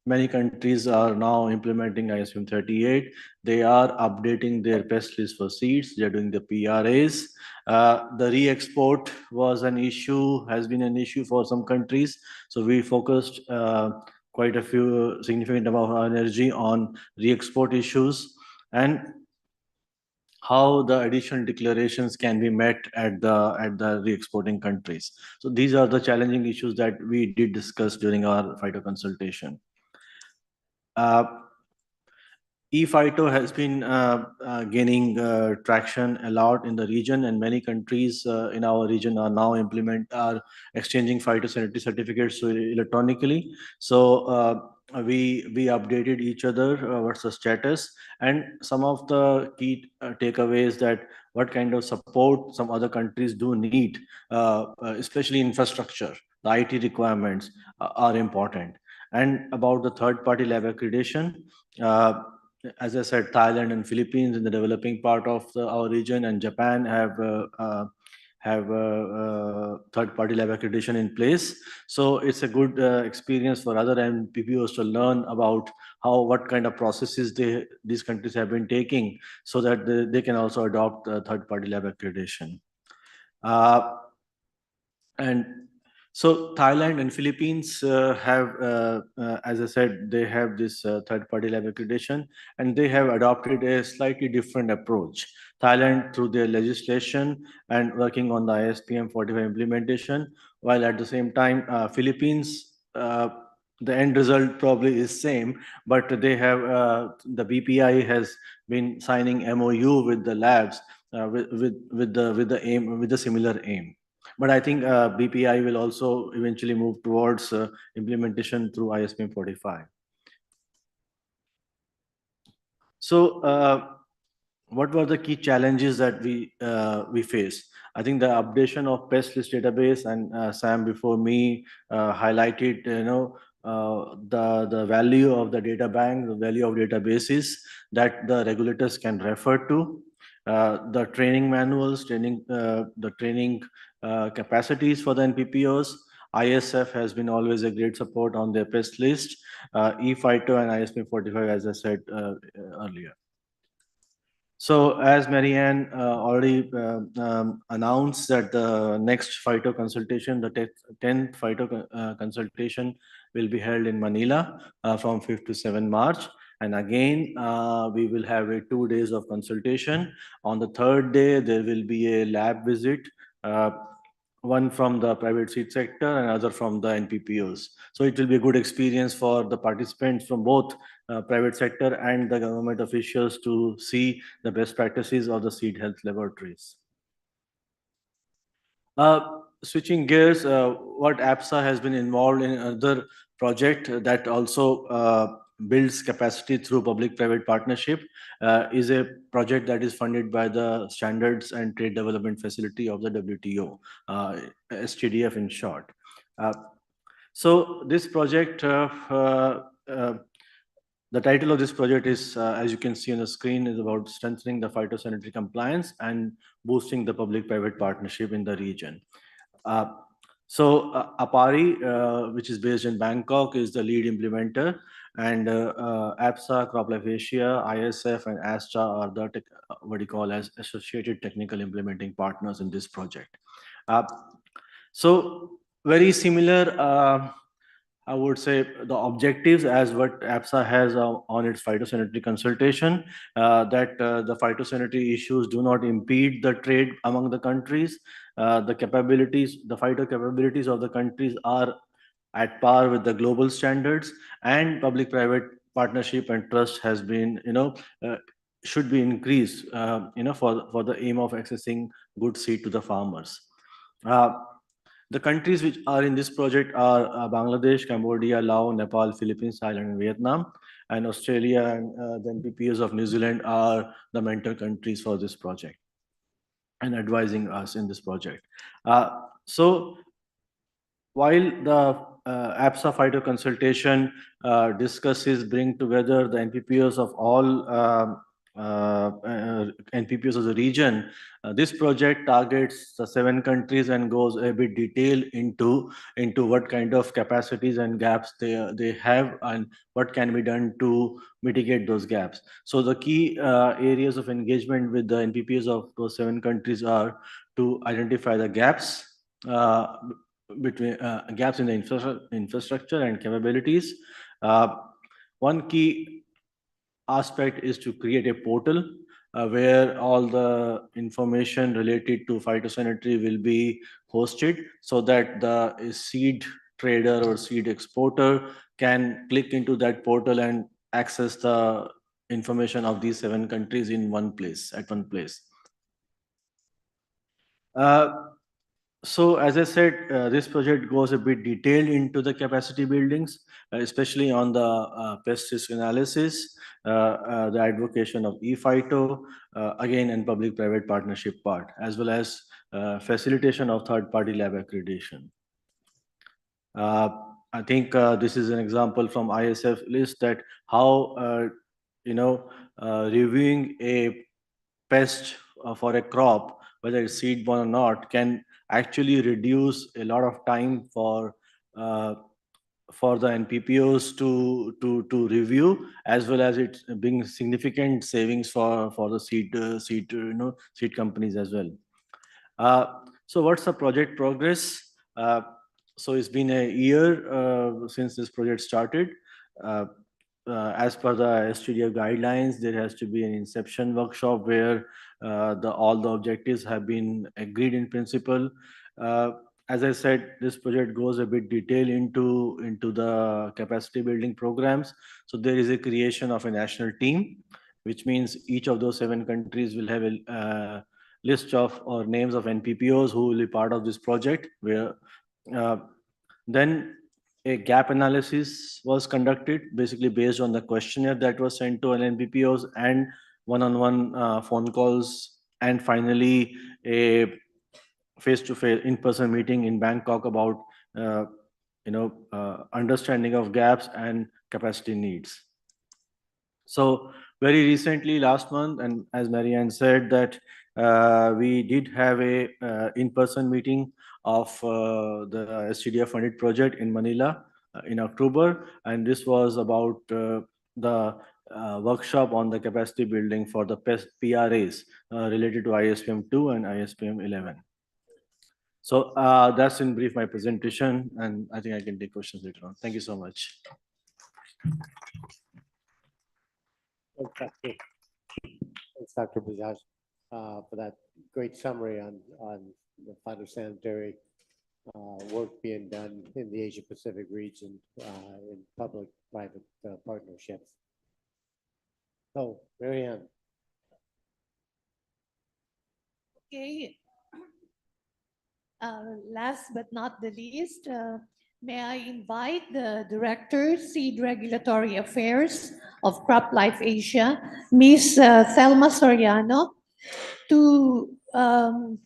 many countries are now implementing ISM 38. They are updating their pest list for seeds. They're doing the PRAs. The re-export was an issue, has been an issue for some countries. So we focused quite a few significant amount of energy on re-export issues and how the additional declarations can be met at the re-exporting countries. So these are the challenging issues that we did discuss during our phyto consultation. E-Phyto has been gaining traction a lot in the region, and many countries in our region are now exchanging phytosanitary certificates electronically. So we updated each other what's the status, and some of the key takeaways that what kind of support some other countries do need, especially infrastructure, the IT requirements are important. And about the third-party lab accreditation, as I said, Thailand and Philippines in the developing part of our region, and Japan have third-party lab accreditation in place. So it's a good experience for other NPPOs to learn about what kind of processes these countries have been taking, so that they can also adopt third-party lab accreditation. And so Thailand and Philippines have, as I said, they have this third-party lab accreditation, and they have adopted a slightly different approach. Thailand through their legislation and working on the ISPM 45 implementation, while at the same time, Philippines, the end result probably is same, but they have, the BPI has been signing MOU with the labs with the similar aim. But I think BPI will also eventually move towards implementation through ISPM 45. So what were the key challenges that we faced? I think the updation of pest list database, and Sam before me highlighted, the value of the data bank, the value of databases that the regulators can refer to. The training manuals, the training capacities for the NPPOs. ISF has been always a great support on their pest list. E-Phyto and ISP 45, as I said earlier. So as Marianne already announced that the next phyto consultation, the 10th phyto consultation will be held in Manila from 5th to 7 March. And again, we will have 2 days of consultation. On the third day, there will be a lab visit, one from the private seed sector and other from the NPPOs. So it will be a good experience for the participants from both private sector and the government officials to see the best practices of the seed health laboratories. Switching gears, what APSA has been involved in another project that also builds capacity through public-private partnership is a project that is funded by the Standards and Trade Development Facility of the WTO, STDF in short. So this project, the title of this project is, as you can see on the screen, is about strengthening the phytosanitary compliance and boosting the public-private partnership in the region. So APARI, which is based in Bangkok, is the lead implementer, and APSA, CropLife Asia, ISF, and ASTA are the what you call as associated technical implementing partners in this project. So very similar, I would say, the objectives as what APSA has on its phytosanitary consultation, that the phytosanitary issues do not impede the trade among the countries. The capabilities, the phyto capabilities of the countries are at par with the global standards, and public-private partnership and trust has been, should be increased, for the aim of accessing good seed to the farmers. The countries which are in this project are Bangladesh, Cambodia, Laos, Nepal, Philippines, Thailand, and Vietnam. And Australia and the NPPOs of New Zealand are the mentor countries for this project and advising us in this project. So while the APSA phyto consultation discusses bring together the NPPOs of all NPPOs as a region. This project targets the 7 countries and goes a bit detailed into what kind of capacities and gaps they have and what can be done to mitigate those gaps. So the key areas of engagement with the NPPOs of those 7 countries are to identify the gaps between gaps in the infrastructure and capabilities. One key aspect is to create a portal where all the information related to phytosanitary will be hosted, so that the seed trader or seed exporter can click into that portal and access the information of these 7 countries in one place, at one place. So as I said, this project goes a bit detailed into the capacity buildings, especially on the pest risk analysis, the advocation of e-phyto, again, and public-private partnership part, as well as facilitation of third-party lab accreditation. I think this is an example from ISF list that how, reviewing a pest for a crop, whether it's seed-borne or not, can actually reduce a lot of time for the NPPOs to review, as well as it brings significant savings for the seed companies as well. So what's the project progress? So it's been a year since this project started. As per the STDF guidelines, there has to be an inception workshop where all the objectives have been agreed in principle. As I said, this project goes a bit detailed into the capacity building programs. So there is a creation of a national team, which means each of those 7 countries will have a list of or names of NPPOs who will be part of this project. Where then a gap analysis was conducted, basically based on the questionnaire that was sent to NPPOs and one-on-one phone calls, and finally a face-to-face in-person meeting in Bangkok about understanding of gaps and capacity needs. So very recently, last month, and as Marianne said, that we did have a in-person meeting of the STDF funded project in Manila in October, and this was about the workshop on the capacity building for the PRAs related to ISPM 2 and ISPM 11. So that's in brief my presentation, and I think I can take questions later on. Thank you so much. Thanks, Dr. Bajaj, for that great summary on the phytosanitary work being done in the Asia Pacific region in public-private partnerships. So, Marianne. Okay. Last but not the least, may I invite the Director, Seed Regulatory Affairs of CropLife Asia, Ms. Thelma Soriano, to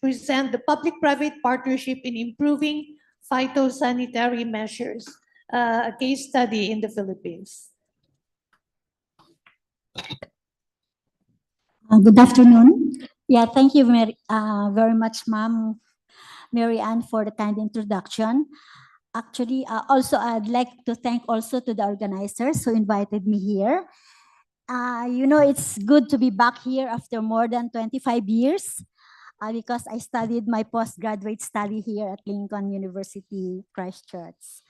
present the public-private partnership in improving phytosanitary measures, a case study in the Philippines. Good afternoon. Yeah, thank you very much, Ma'am Marianne, for the kind introduction. Actually, also I'd like to thank also to the organizers who invited me here. It's good to be back here after more than 25 years because I studied my postgraduate study here at Lincoln University, Christchurch.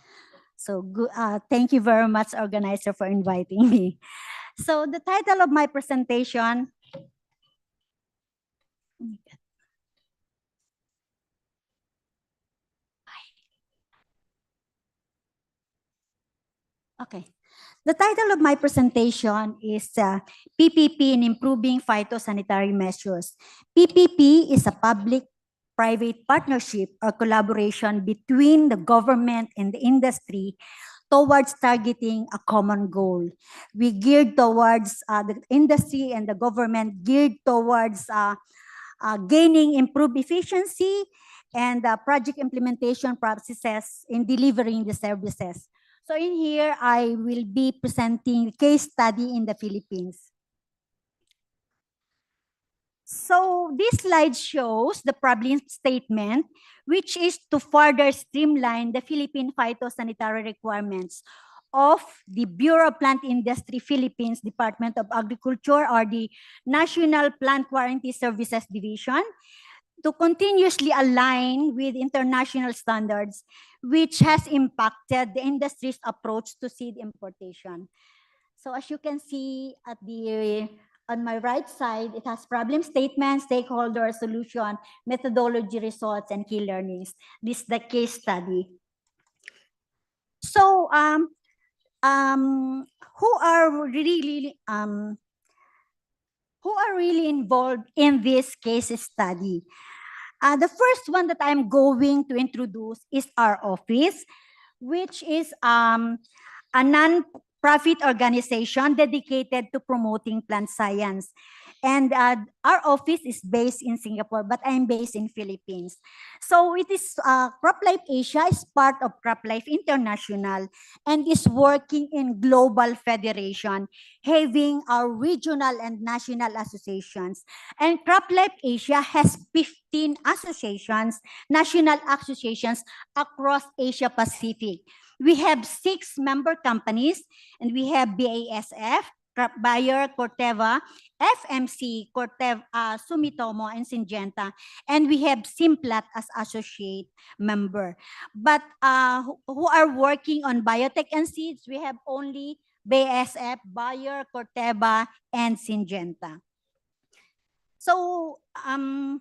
So good. Thank you very much, organizer, for inviting me. So the title of my presentation. Okay. The title of my presentation is PPP in Improving Phytosanitary Measures. PPP is a public-private partnership or collaboration between the government and the industry towards targeting a common goal. We geared towards the industry and the government geared towards gaining improved efficiency and project implementation processes in delivering the services. So in here, I will be presenting a case study in the Philippines. So this slide shows the problem statement, which is to further streamline the Philippine phytosanitary requirements of the Bureau of Plant Industry Philippines Department of Agriculture, or the National Plant Quarantine Services Division, to continuously align with international standards, which has impacted the industry's approach to seed importation. So as you can see on my right side, it has problem statement, stakeholder solution, methodology results, and key learnings. This is the case study. So who are really involved in this case study? The first one that I'm going to introduce is our office, which is a non-profit organization dedicated to promoting plant science. And our office is based in Singapore, but I'm based in Philippines. So it is CropLife Asia is part of CropLife International and is working in global federation, having our regional and national associations. And CropLife Asia has 15 associations, national associations across Asia Pacific. We have 6 member companies, and we have BASF, Bayer, Corteva, FMC, Corteva, Sumitomo, and Syngenta, and we have Simplat as associate member. But who are working on biotech and seeds, we have only BASF, Bayer, Corteva, and Syngenta. So in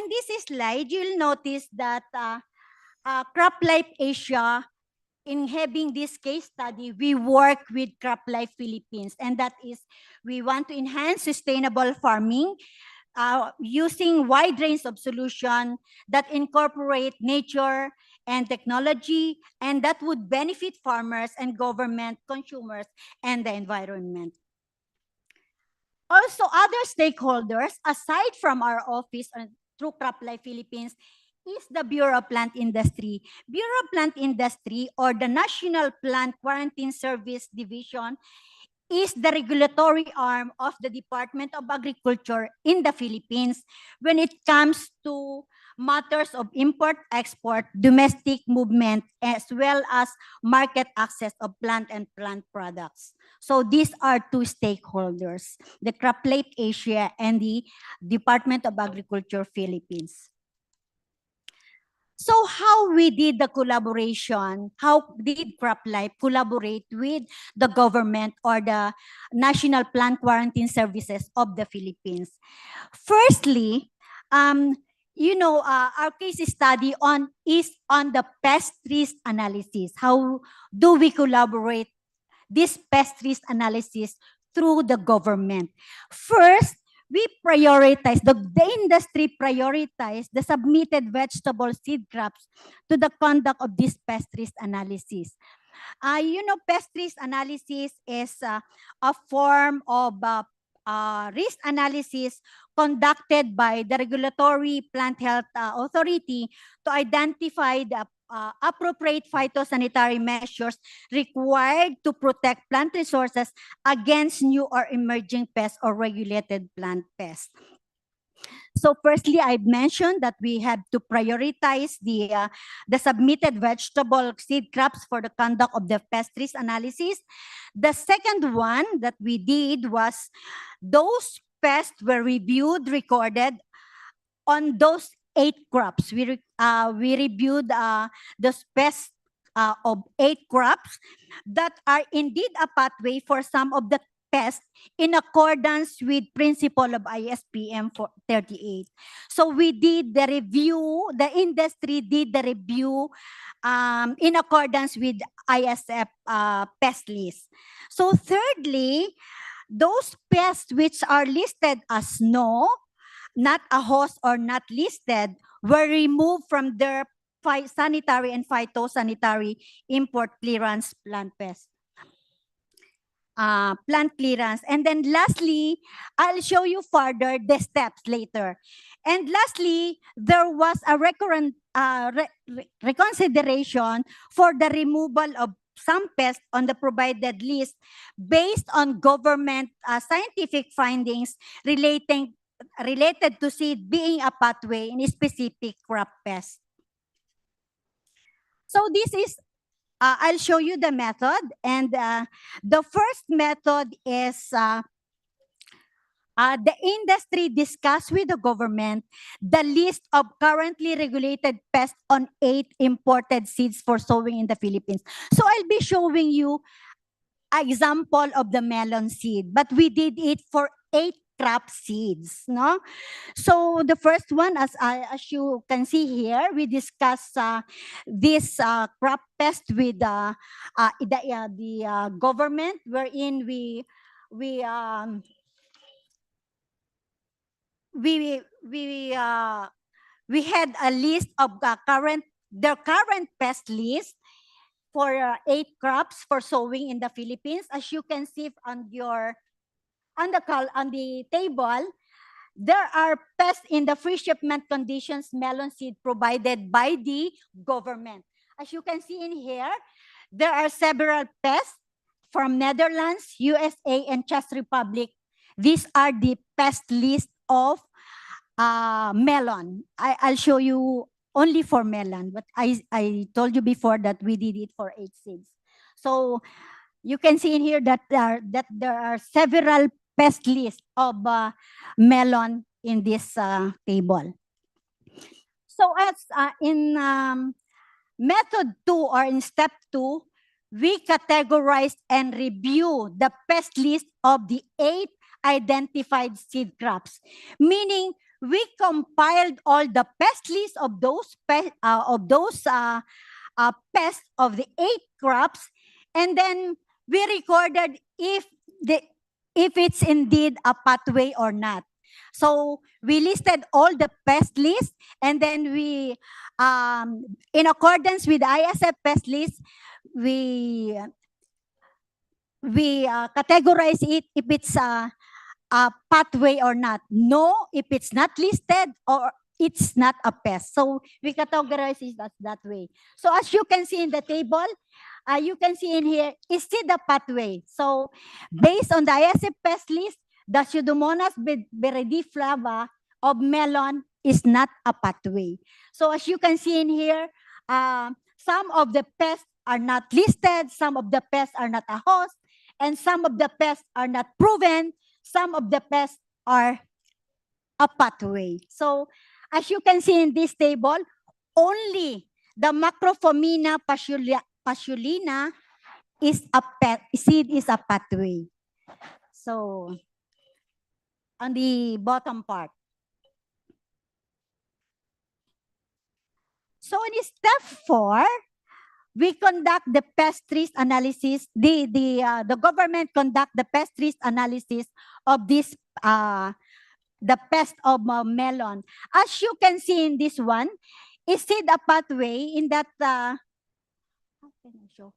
this slide, you'll notice that CropLife Asia, in having this case study, we work with CropLife Philippines, and that is, we want to enhance sustainable farming using wide range of solutions that incorporate nature and technology, and that would benefit farmers and government, consumers, and the environment. Also, other stakeholders, aside from our office through CropLife Philippines, is the Bureau of Plant Industry. Bureau of Plant Industry, or the National Plant Quarantine Service Division, is the regulatory arm of the Department of Agriculture in the Philippines when it comes to matters of import, export, domestic movement, as well as market access of plant and plant products. So these are 2 stakeholders, the CropLife Asia and the Department of Agriculture Philippines. So how we did the collaboration, how did CropLife collaborate with the government or the National Plant Quarantine Services of the Philippines? Firstly, our case study is on the pest risk analysis. How do we collaborate this pest risk analysis through the government? First, we prioritize, the industry prioritized the submitted vegetable seed crops to the conduct of this pest risk analysis. Pest risk analysis is a form of risk analysis conducted by the Regulatory Plant Health Authority to identify the appropriate phytosanitary measures required to protect plant resources against new or emerging pests or regulated plant pests. So firstly, I've mentioned that we have to prioritize the submitted vegetable seed crops for the conduct of the pest risk analysis. The second one that we did was those pests were reviewed, recorded on those 8 crops. We reviewed those pests of 8 crops that are indeed a pathway for some of the pests in accordance with principle of ISPM 38. So we did the review, the industry did the review in accordance with ISF pest list. So thirdly, those pests which are listed as no, not a host or not listed, were removed from their sanitary and phytosanitary import clearance plant pest. Plant clearance. And then lastly, I'll show you further the steps later. And lastly, there was a reconsideration for the removal of some pests on the provided list based on government scientific findings related to seed being a pathway in a specific crop pest. So this is, I'll show you the method. And the first method is the industry discussed with the government the list of currently regulated pests on 8 imported seeds for sowing in the Philippines. So I'll be showing you an example of the melon seed, but we did it for 8 crop seeds, no? So the first one, as you can see here, we discussed this crop pest with the government, wherein we had a list of current pest list for 8 crops for sowing in the Philippines. As you can see on the table, there are pests in the free shipment conditions melon seed provided by the government. As you can see in here, there are several pests from Netherlands, USA, and Czech Republic. These are the pest list of melon. I'll show you only for melon, but I told you before that we did it for 8 seeds. So you can see in here that there are several pest lists of melon in this table. So as in method 2 or in step 2, we categorized and review the pest list of the 8 identified seed crops, meaning we compiled all the pest lists of those pests of the 8 crops, and then we recorded if it's indeed a pathway or not. So we listed all the pest lists, and then we, in accordance with the ISF pest list, we categorize it if it's a pathway or not. No, if it's not listed, or it's not a pest. So we categorize it that way. So as you can see in the table, you can see in here, is it a pathway? So based on the ISF pest list, the Pseudomonas viridiflava of melon is not a pathway. So as you can see in here, some of the pests are not listed, some of the pests are not a host, and some of the pests are not proven, some of the pests are a pathway. So as you can see in this table, only the Macrophomina pasculina is a seed is a pathway. So on the bottom part. So in step 4, we conduct the pest risk analysis. The government conduct the pest risk analysis of this the pest of melon. As you can see in this one, is it a pathway in that? How can I show?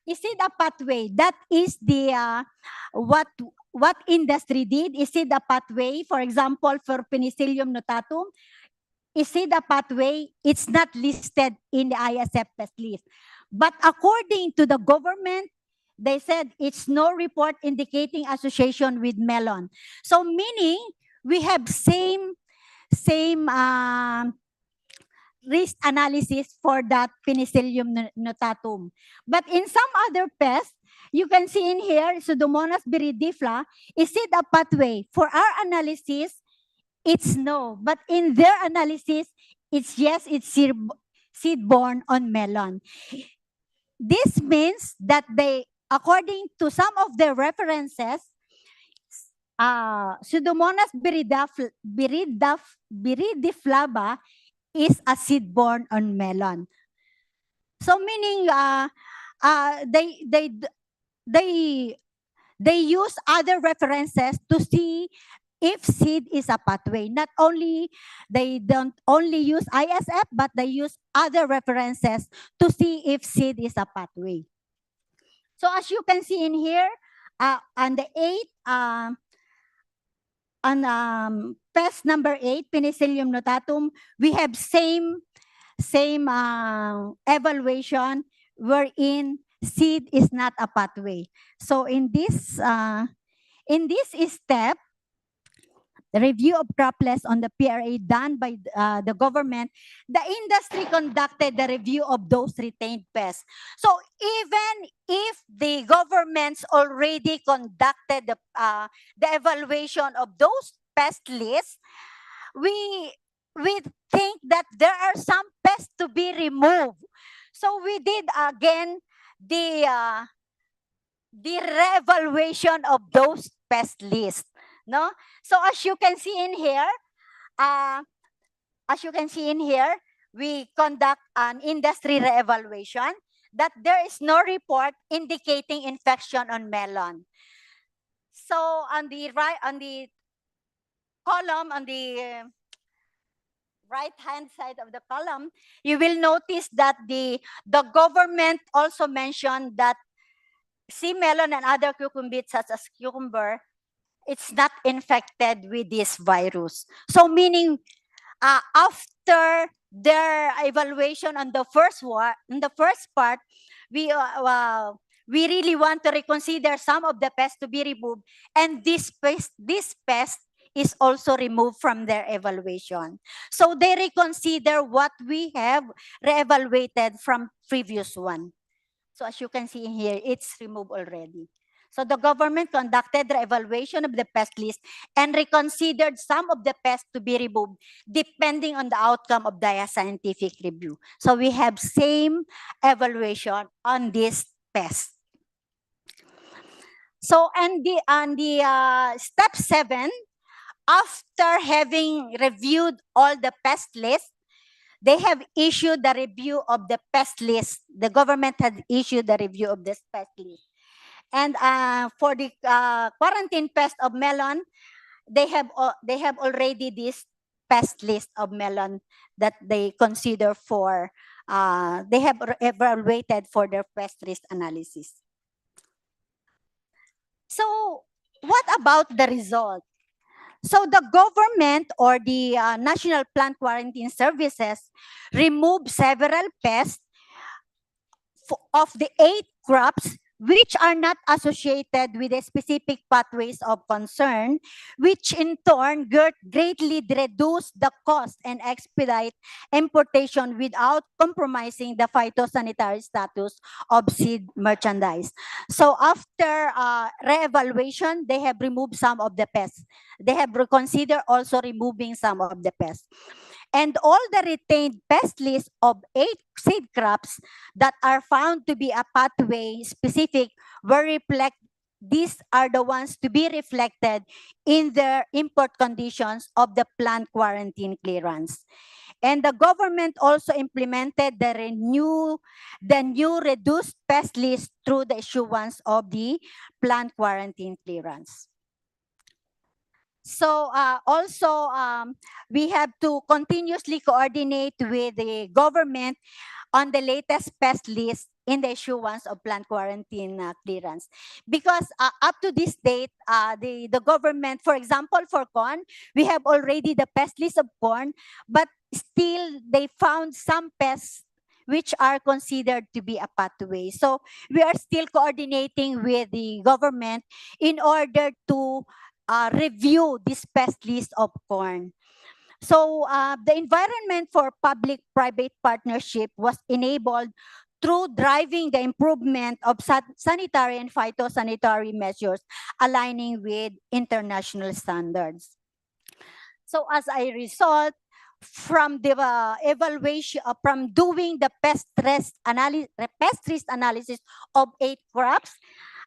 Is it a pathway? That is the what industry did. Is it a pathway? For example, for Penicillium notatum, is it a pathway? It's not listed in the ISF pest list. But according to the government, they said it's no report indicating association with melon. So meaning we have same risk analysis for that Penicillium notatum. But in some other pests, you can see in here, Pseudomonas viridiflava, is it a pathway? For our analysis, it's no. But in their analysis, it's yes, it's seed-borne on melon. This means that they, according to some of their references, Pseudomonas viridiflava is a seed-borne on melon. So meaning they use other references to see if seed is a pathway. Not only, they don't only use ISF, but they use other references to see if seed is a pathway. So as you can see in here, on the 8, on pest number 8, Penicillium notatum, we have same same evaluation wherein seed is not a pathway. So in this step, the review of crop lists on the PRA done by the government, the industry conducted the review of those retained pests. So even if the governments already conducted the evaluation of those pest lists, we think that there are some pests to be removed. So we did again the re-evaluation of those pest lists. No? So as you can see in here, we conduct an industry re-evaluation that there is no report indicating infection on melon. So on the column, on the right-hand side of the column, you will notice that the government also mentioned that sea melon and other cucumbits such as cucumber, it's not infected with this virus. So meaning after their evaluation on the first part, we really want to reconsider some of the pests to be removed, and this pest is also removed from their evaluation. So they reconsider what we have re-evaluated from previous one. So as you can see here, it's removed already. So the government conducted the evaluation of the pest list and reconsidered some of the pests to be removed depending on the outcome of the scientific review. So we have same evaluation on this pest. So on the step 7, after having reviewed all the pest lists, they have issued the review of the pest list. The government had issued the review of this pest list. And for the quarantine pest of melon, they have already this pest list of melon that they consider for, they have evaluated for their pest risk analysis. So what about the result? So the government or the National Plant Quarantine Services removed several pests of the 8 crops which are not associated with the specific pathways of concern, which in turn greatly reduce the cost and expedite importation without compromising the phytosanitary status of seed merchandise. So after re-evaluation, they have removed some of the pests. They have reconsidered also removing some of the pests. And all the retained pest list of 8 seed crops that are found to be a pathway specific these are the ones to be reflected in the import conditions of the plant quarantine clearance. And the government also implemented the new reduced pest list through the issuance of the plant quarantine clearance. So also, we have to continuously coordinate with the government on the latest pest list in the issuance of plant quarantine clearance. Because up to this date, the government, for example, for corn, we have already the pest list of corn, but still they found some pests which are considered to be a pathway. So we are still coordinating with the government in order to review this pest list of corn. So the environment for public-private partnership was enabled through driving the improvement of sanitary and phytosanitary measures aligning with international standards. So as a result, from the evaluation, from doing the pest risk analysis of 8 crops,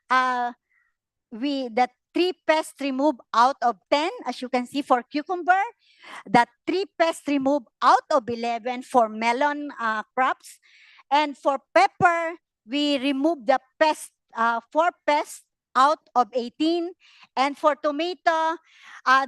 the 3 pests removed out of 10, as you can see for cucumber, the 3 pests removed out of 11 for melon crops, and for pepper, we removed the 4 pests out of 18, and for tomato,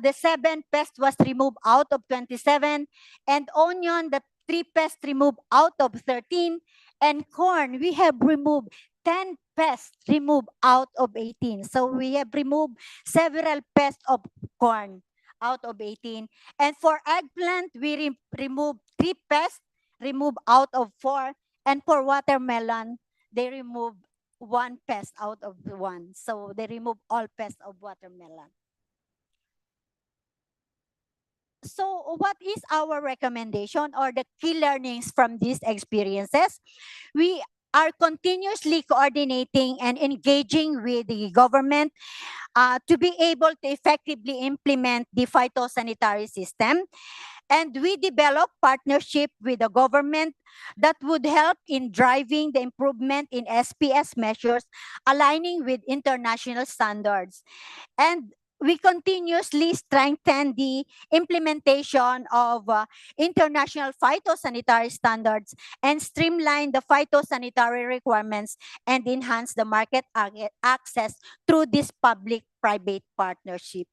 the 7 pests was removed out of 27, and onion, the 3 pests removed out of 13, and corn, we have removed 10 pests removed out of 18. So we have removed several pests of corn out of 18. And for eggplant, we removed 3 pests remove out of 4. And for watermelon, they remove 1 pest out of 1. So they remove all pests of watermelon. So what is our recommendation or the key learnings from these experiences? We are continuously coordinating and engaging with the government to be able to effectively implement the phytosanitary system. And we develop partnership with the government that would help in driving the improvement in SPS measures, aligning with international standards. And we continuously strengthen the implementation of international phytosanitary standards and streamline the phytosanitary requirements and enhance the market access through this public-private partnership.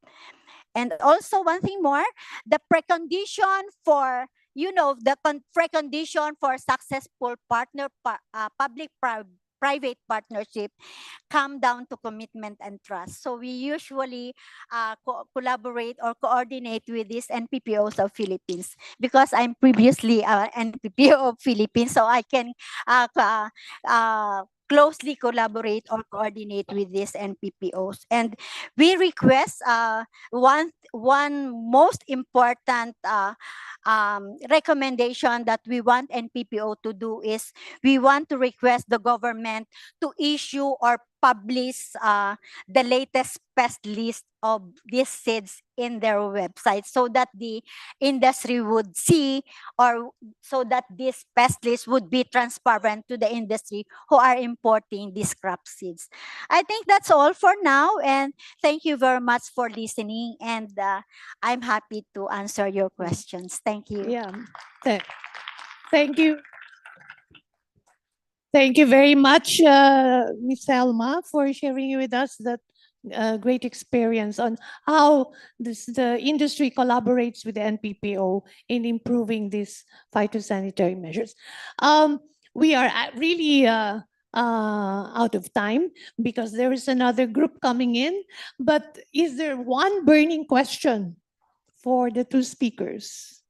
And also one thing more, the precondition for, precondition for successful public-private partnership come down to commitment and trust. So we usually collaborate or coordinate with these NPPOs of Philippines because I'm previously NPPO of Philippines, so I can closely collaborate or coordinate with these NPPOs. And we request one most important recommendation that we want NPPO to do is we want to request the government to issue or publish the latest pest list of these seeds in their website so that the industry would see, or so that this pest list would be transparent to the industry who are importing these crop seeds. I think that's all for now, and thank you very much for listening, and I'm happy to answer your questions. Thank you. Yeah. Thank you. Thank you very much, Ms. Selma, for sharing with us that great experience on how the industry collaborates with the NPPO in improving these phytosanitary measures. We are really out of time because there is another group coming in. But is there one burning question for the two speakers?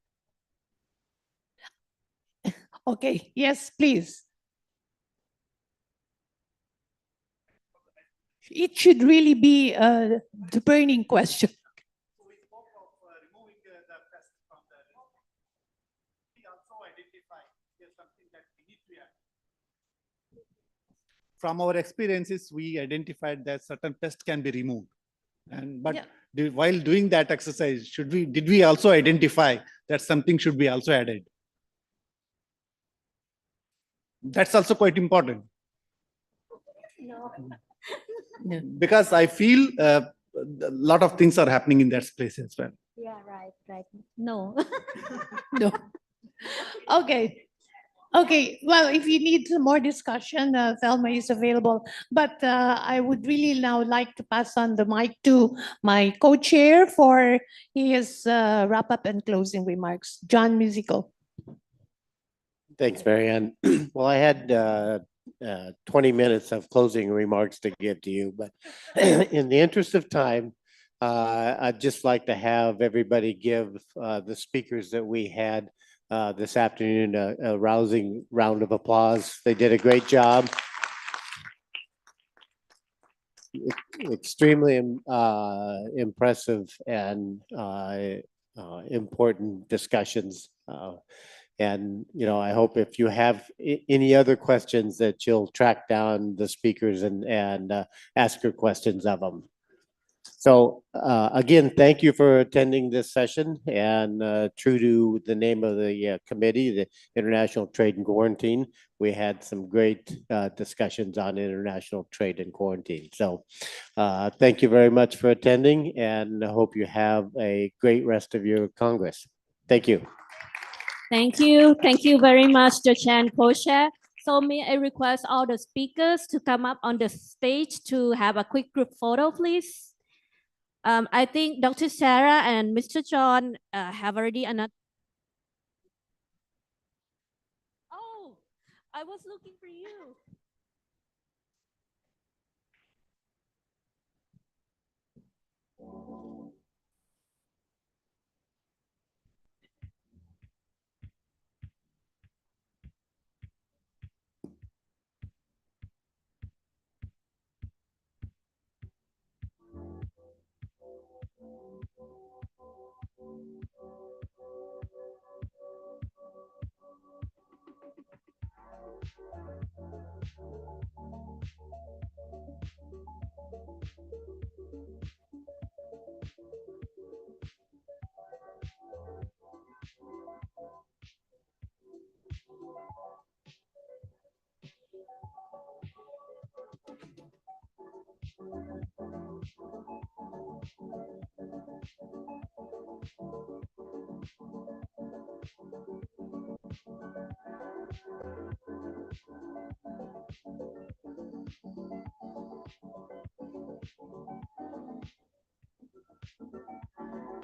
Okay, yes, please. It should really be the burning question. From our experiences, we identified that certain pests can be removed. While doing that exercise, did we also identify that something should be also added? That's also quite important. No. Because I feel a lot of things are happening in that place as well. Yeah, right. No. No. Okay. Well, if you need some more discussion, Thelma is available. But I would really now like to pass on the mic to my co-chair for his wrap-up and closing remarks. John Musical. Thanks, Marianne. Well, I had 20 minutes of closing remarks to give to you, but in the interest of time, I'd just like to have everybody give the speakers that we had this afternoon a rousing round of applause. They did a great job. Extremely impressive and important discussions. And, I hope if you have any other questions that you'll track down the speakers and ask your questions of them. So again, thank you for attending this session, and true to the name of the committee, the International Trade and Quarantine, we had some great discussions on international trade and quarantine. So thank you very much for attending, and I hope you have a great rest of your Congress. Thank you. Thank you. Thank you very much, the Chair and Co-Chair. So may I request all the speakers to come up on the stage to have a quick group photo, please. I think Dr. Sarah and Mr. John have already another. Oh, I was looking for you.